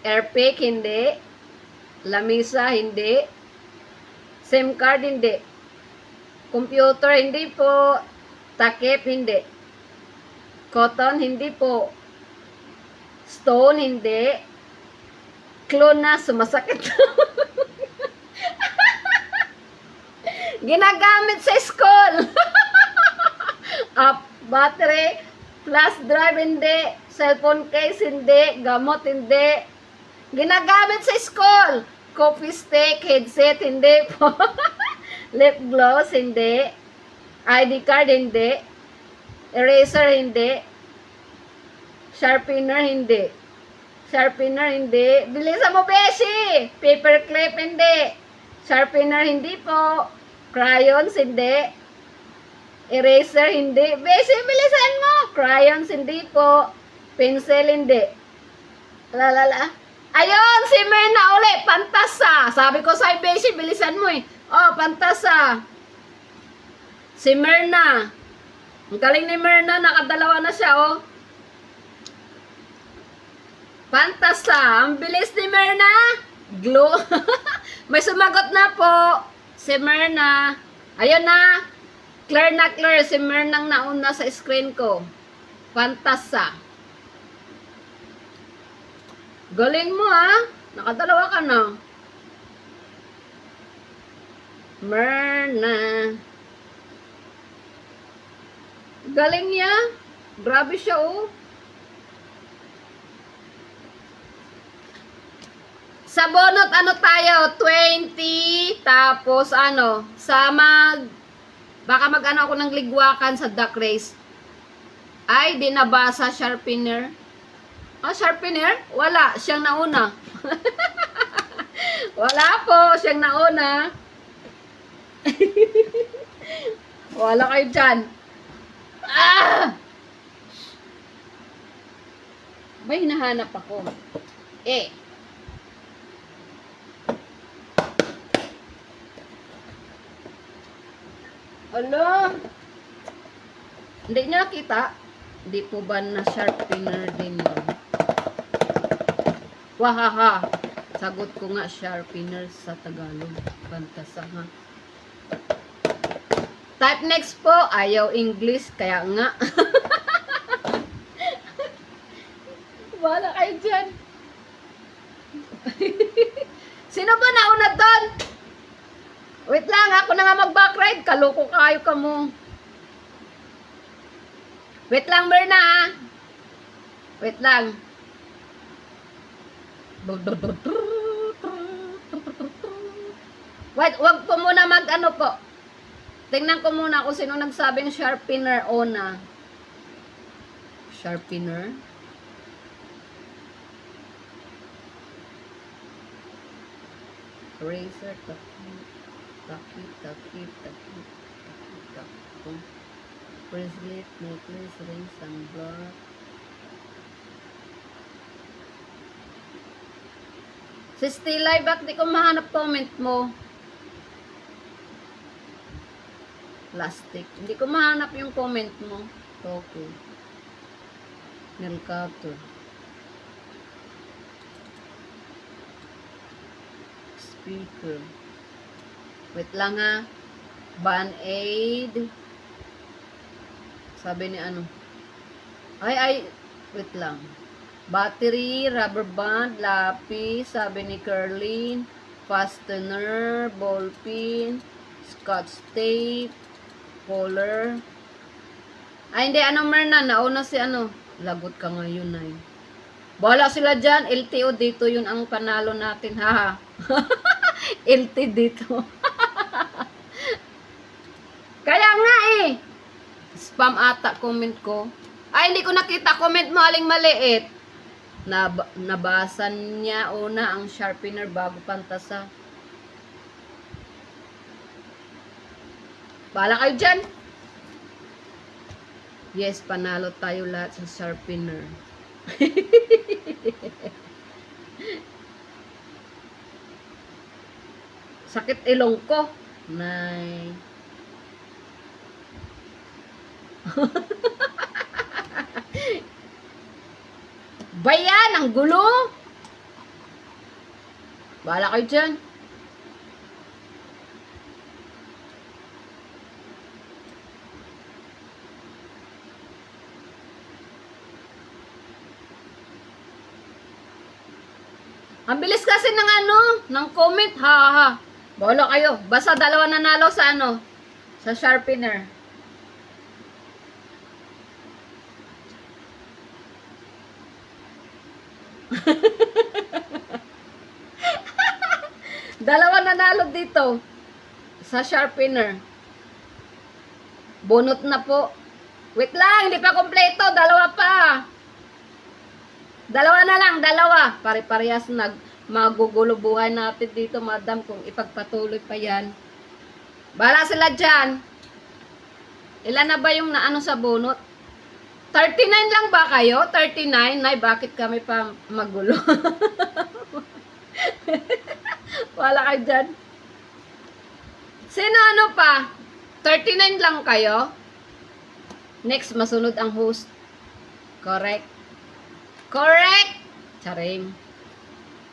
Airpick, hindi. Lamisa, hindi. SIM card, hindi. Computer, hindi po. Takip, hindi. Cotton, hindi po. Stone, hindi. Clone na, sumasakit. Ginagamit sa school. Battery, flash drive, hindi. Cellphone case, hindi. Gamot, hindi. Ginagamit sa school. Coffee stick, headset, hindi po. Lip gloss, hindi. ID card, hindi. Eraser, hindi. Sharpener, hindi. Sharpener, hindi. Bilisan mo, Beshi! Paperclip, hindi. Sharpener, hindi po. Crayons, hindi. Eraser, hindi. Beshi, bilisan mo! Crayons, hindi po. Pencil, hindi. Lalala. Ayun, si Myrna uli. Pantasa. Sabi ko sa'yo, Beshi, bilisan mo eh. Oh, pantasa. Si Myrna. Ang galing ni Myrna. Nakadalawa na siya, oh. Pantasa. Ang bilis ni Myrna. Glue. May sumagot na po. Si Myrna. Ayun na. Clear na clear. Si Myrna ang nauna sa screen ko. Pantasa. Galing mo, ha? Nakadalawa ka na. Merna. Galing niya. Grabe siya, oh. Sa bonot, ano tayo? 20. Tapos, ano? Baka mag-ano ako ng ligwakan sa duck race. Ay, di nabasa, sharpener. Ah, sharpener? Wala. Siyang nauna. Wala po. Siyang nauna. Wala kayo dyan. Ah! May hinahanap ako. Eh. Alo. Hindi niyo nakita? Hindi po ba na sharpener din yun? Wahaha. Sagot ko nga sharpener sa Tagalog. Bantasa ha. Type next po. Ayaw English. Kaya nga. Wala kayo dyan. Sino ba nauna doon? Wait lang. Ako na nga mag-backride. Kaloko kayo ka mo. Wait lang, Berna. Wait lang. Wait, wag po muna mag-ano po. Tingnan ko muna kung sino nagsabing sharpener ona. Sharpener. Razor, taki. Bracelet, necklace, ring, sunblock. Si Stilay, bakit di ko mahanap comment mo? Plastic. Hindi ko mahanap yung comment mo. Okay. Nail cutter. Speaker. Wait lang ha. Band-aid. Sabi ni ano. Wait lang. Battery, rubber band, lapis, sabi ni Curlin, fastener, ball pin, scotch tape, color. Hindi, Merna, nauna si lagot ka ngayon ay. Bahala sila dyan, LTO dito, yun ang panalo natin, haha. LT dito. Kaya nga eh. Spam ata comment ko. Hindi ko nakita comment mo, aling maliit. Nabasan niya una ang sharpener bago pantasa. Bahala kayo dyan. Yes, panalo tayo lahat sa sharpener. Sakit ilong ko. Nay. Bayan, ang gulo. Bahala kayo dyan. Ang bilis kasi ng comment, ha. Bahala kayo. Basta dalawa nanalo sa sa sharpener. Dalawa nanalo dito sa sharpener. Bunot na po. Wait lang, hindi pa kompleto. Dalawa pa. Dalawa na lang, dalawa. Pare-parehas magugulo buhay natin dito, madam, kung ipagpatuloy pa yan. Bahala sila dyan. Ilan na ba yung naano sa bunot? 39 lang ba kayo? 39? Nay, bakit kami pa magulo? Wala kayo dyan. Sino pa? 39 lang kayo? Next, masunod ang host. Correct. Correct! Charing.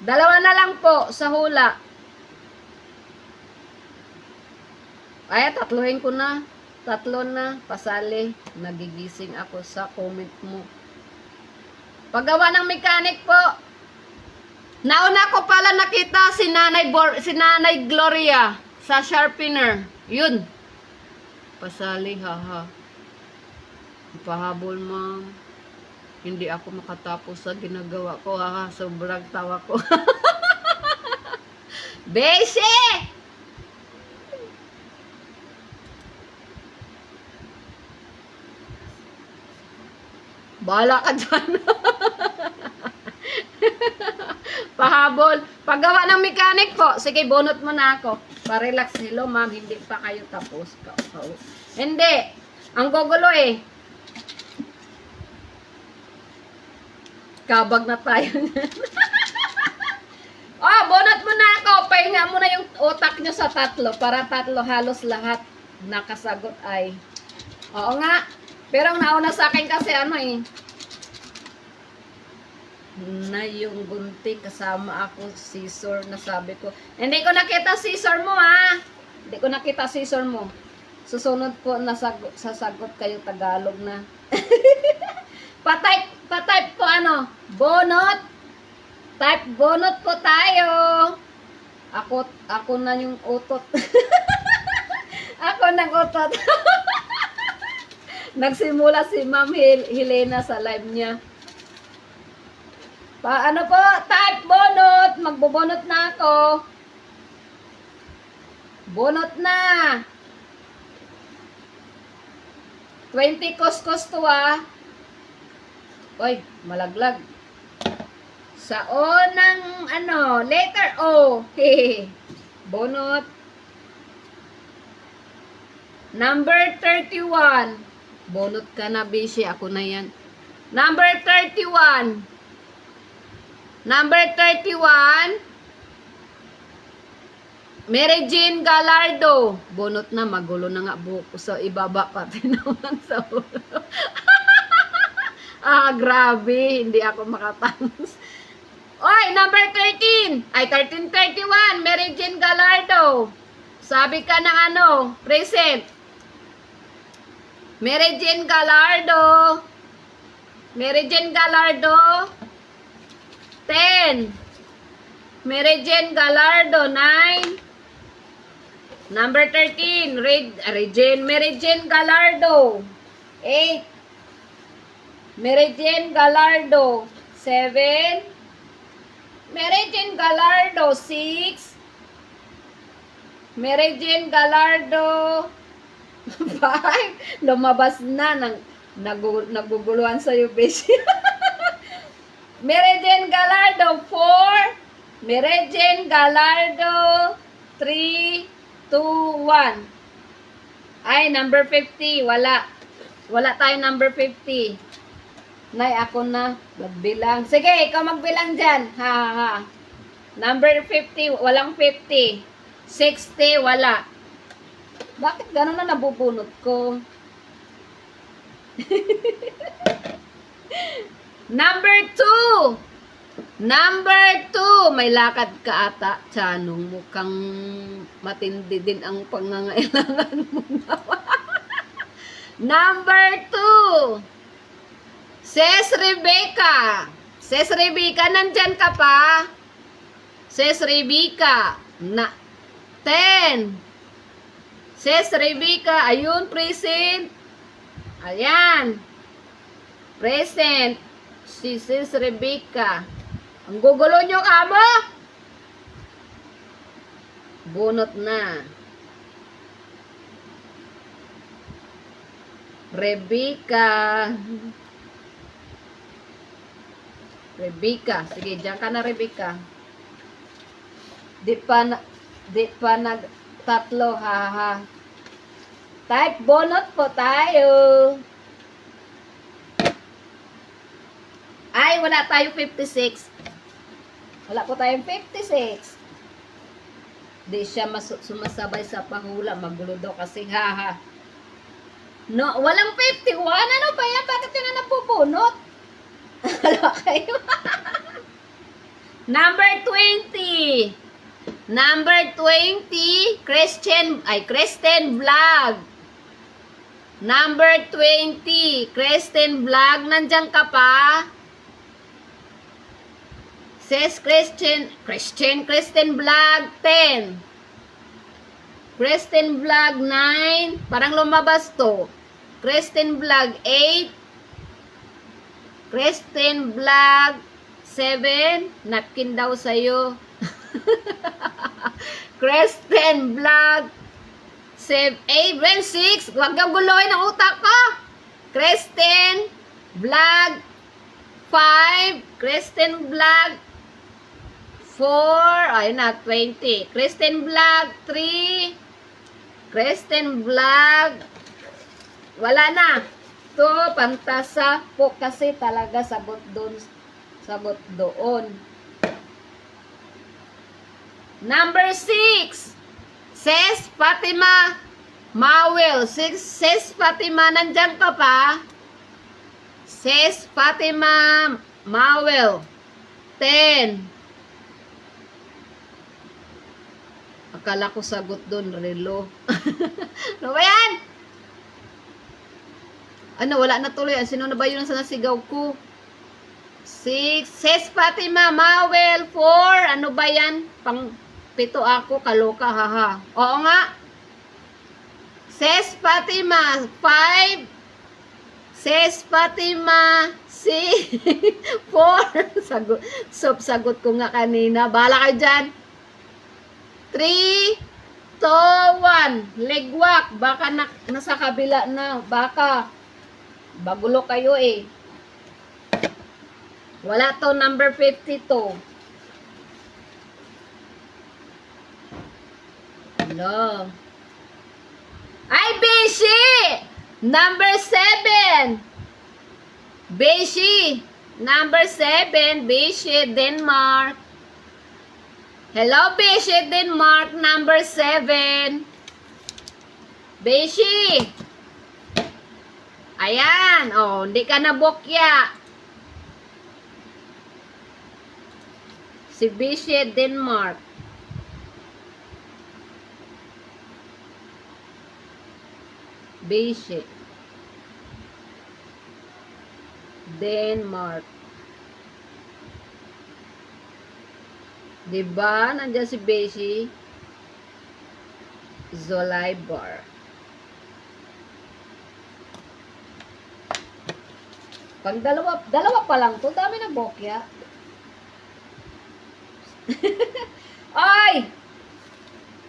Dalawa na lang po sa hula. Tatluhin ko na. Tatlo na. Pasali. Nagigising ako sa comment mo. Paggawa ng mechanic po. Nauna ko pala nakita si Nanay Gloria. Sa sharpener. Yun. Pasali, haha. Pahabol, ma'am. Hindi ako makatapos sa ginagawa ko, haha. Sobrang tawa ko. Beshi! Bahala ka dyan. Pahabol. Paggawa ng mechanic po. Sige, bunot mo na ako. Pa-relax. Hello, ma'am. Hindi pa kayo tapos. Hindi. Ang gugulo eh. Kabag na tayo. Oh, bunot mo na ako. Pahinga mo na yung utak nyo sa tatlo. Para tatlo halos lahat nakasagot ay. Oo nga. Pero ang nauna sa akin kasi ano eh. Na yung gunting kasama ako scissor na sabi ko. Hindi ko nakita scissor mo ha. Hindi ko nakita scissor mo. Susunod po sasagot kayo Tagalog na. Patype po ano. Bonot. Type bonot po tayo. Ako na yung utot. Ako nang utot. Nagsimula si Ma'am Helena sa live niya. Ano po? Type bonot. Magbobonot na ako. Bonot na. 20 kuskus to ah. Oy, malaglag. Sa O ng ano, letter O. Hehe. Bonot. Number 31. Bonot ka na, Bishi. Ako na yan. Number 31. Number 31. Mary Jean Gallardo. Bonot na. Magulo na nga buko sa ibaba pati naman sa ulo. Grabe. Hindi ako makatapos. Oy, number 13. Ay, 1331. Mary Jean Gallardo. Sabi ka ng ano, present. Mary Jean Gallardo. Mary Jean Gallardo. 10. Mary Jean Gallardo. 9. Number 13. Mary Jean Gallardo. 8. Mary Jean Gallardo. 7. Mary Jean Gallardo. 6. Mary Jean Gallardo. 5. Lumabas na. Naguguluhan sa'yo, Beshi. Mary Jean Gallardo. 4. Mary Jean Gallardo. 3, 2, 1. Ay, number 50. Wala. Wala tayo number 50. Nay, ako na. Magbilang. Sige, ikaw magbilang dyan. Ha. Number 50. Walang 50. 60. Wala. Bakit gano'n na nabubunot ko? Number 2. Number 2. May lakad ka ata, Chanong. Mukhang matindi din ang pangangailangan mo na. Number 2. Ses Rebecca. Ses Rebecca, nandyan ka pa? Ses Rebecca. 10. Ses Rebecca. Ayun, present. Ayan. Present. Si Sis Rebecca. Ang gugulo nyo kamo? Bunot na. Rebecca. Rebecca. Sige, dyan ka na, Rebecca. Di pa tatlo, haha. Type bonot po tayo. Ay, wala tayo 56. Wala po tayong 56. Di siya sumasabay sa pahula. Magulo daw kasi, haha. No, walang 51. Ano ba yan? Bakit yun na napubunot? Wala kayo. Number 20. Number 20. Kristen Vlog. Number 20. Kristen Vlog. Nandyan ka pa? Says Kristen Vlog 10. Kristen Vlog 9. Parang lumabas to. Kristen Vlog 8. Kristen Vlog 7. Napkin daw sa'yo. Kristen Vlog 7. 8. 6. Huwag kang guloy ng utak ko. Kristen Vlog 5. Kristen Vlog 4. Ayun na, 20. Kristen Vlog 3. Kristen Vlog. Wala na. To, pantasa po kasi talaga sabot doon. Sabot doon. Number 6. Ses Fatima Mawel. Ses Fatima, nandyan ka pa? Ses Fatima Mawel. 10. Akala ko sagot doon, relo. Ano ba yan? Ano, wala na tuloy. Sino na ba yun sa nasigaw ko? 6. Ses Fatima Mawel 4. Ano ba yan? Pang 7 ako. Kaloka, haha. Oo nga. Ses Fatima 5. Ses Fatima 6. 4. Sagot ko nga kanina. Bahala kayo dyan. 3, 2, 1. Legwak. Baka nasa kabila na. Baka. Bagulo kayo eh. Wala to, number 52. Hello. Ay, Beshi! Number 7. Beshi. Number 7. Beshi, Denmark. Hello, Beshi, Denmark, number 7. Beshi. Ayan. Oh, hindi ka nabokya. Si Beshi, Denmark. Beshi. Denmark. Diba? Nandiyan si Beshi. Zolaibar. Pag dalawa pa lang to, dami na bokya. Ay!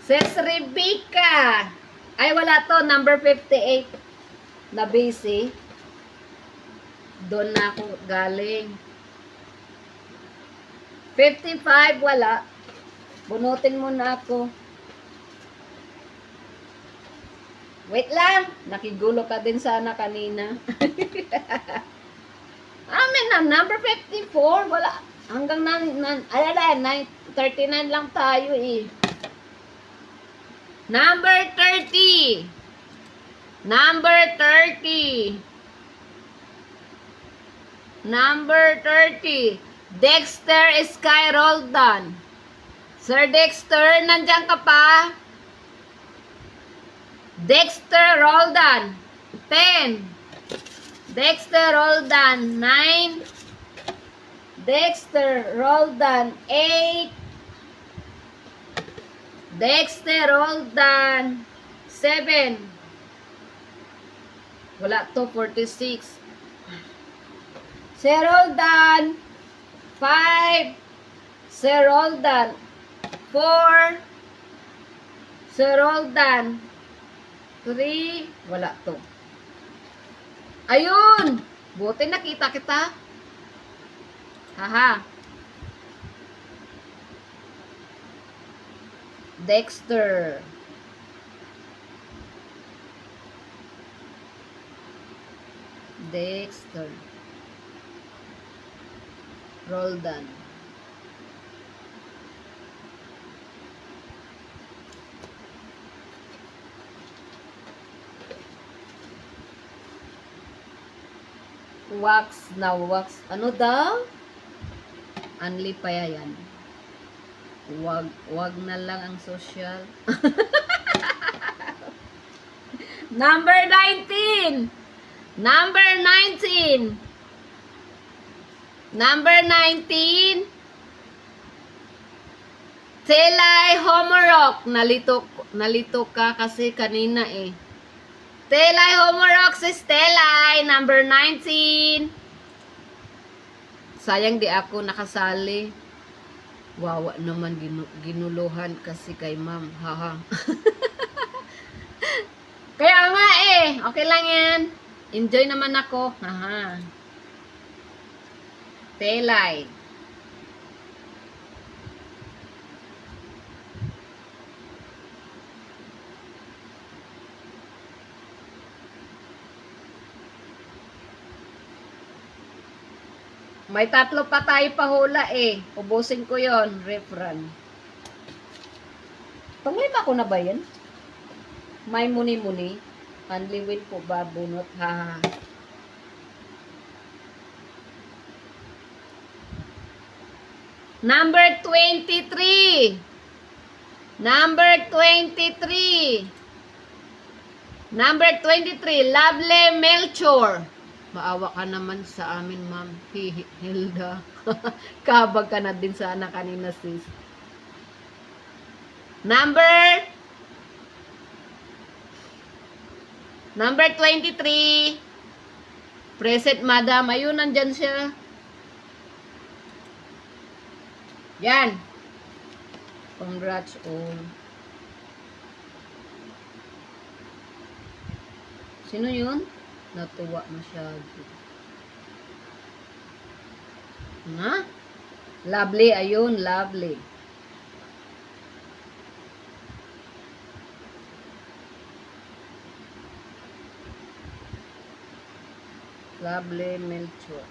Ses Rebecca. Ay, wala to. Number 58. Na busy. Doon na ako galing. 55, wala. Bunutin mo na ako. Wait lang. Nakigulo ka din sana kanina. Amen na. Number 54, wala. Hanggang 39 lang tayo eh. Number 30. Number 30. Number 30. Dexter Sky Roldan. Sir Dexter, nandiyan ka pa? Dexter Roldan. 10. Dexter Roldan. 9. Dexter Roldan. 8. Dexter Roldan. 7. Wala to, 46. Sir Roldan. 5. Sir Roldan. 4. Sir Roldan. 3. Wala to. Ayun! Buti nakita kita. Haha. Dexter. Dexter. Roldan. Wax na wax. Ano daw? Unli pa yan. Wag na lang ang social. Number 19. Number 19. Number 19. Telay Homorok. Nalito ka kasi kanina eh. Telay Homorok si Telay, number 19. Sayang di ako nakasali. Wawa naman ginuluhan kasi kay ma'am. Haha. Kaya nga eh. Okay lang yan. Enjoy naman ako. Haha. Telay. May 3 pa tayo pahula eh. Ubusin ko yon, refran. Panglima ko na ba yan? May muni-muni. Unliwin po ba bunot? Ha. Number 23. Number 23. Number 23. Lovely Melchor. Maawa ka naman sa amin, ma'am. Hilda. Kabag ka na din sana kanina, sis. Number 23. Present, madam. Ayun, nandyan siya. Yan. Congrats all. Sino yun? Natuwa masyado. Na? Lovely. Ayun, lovely. Lovely Melchor.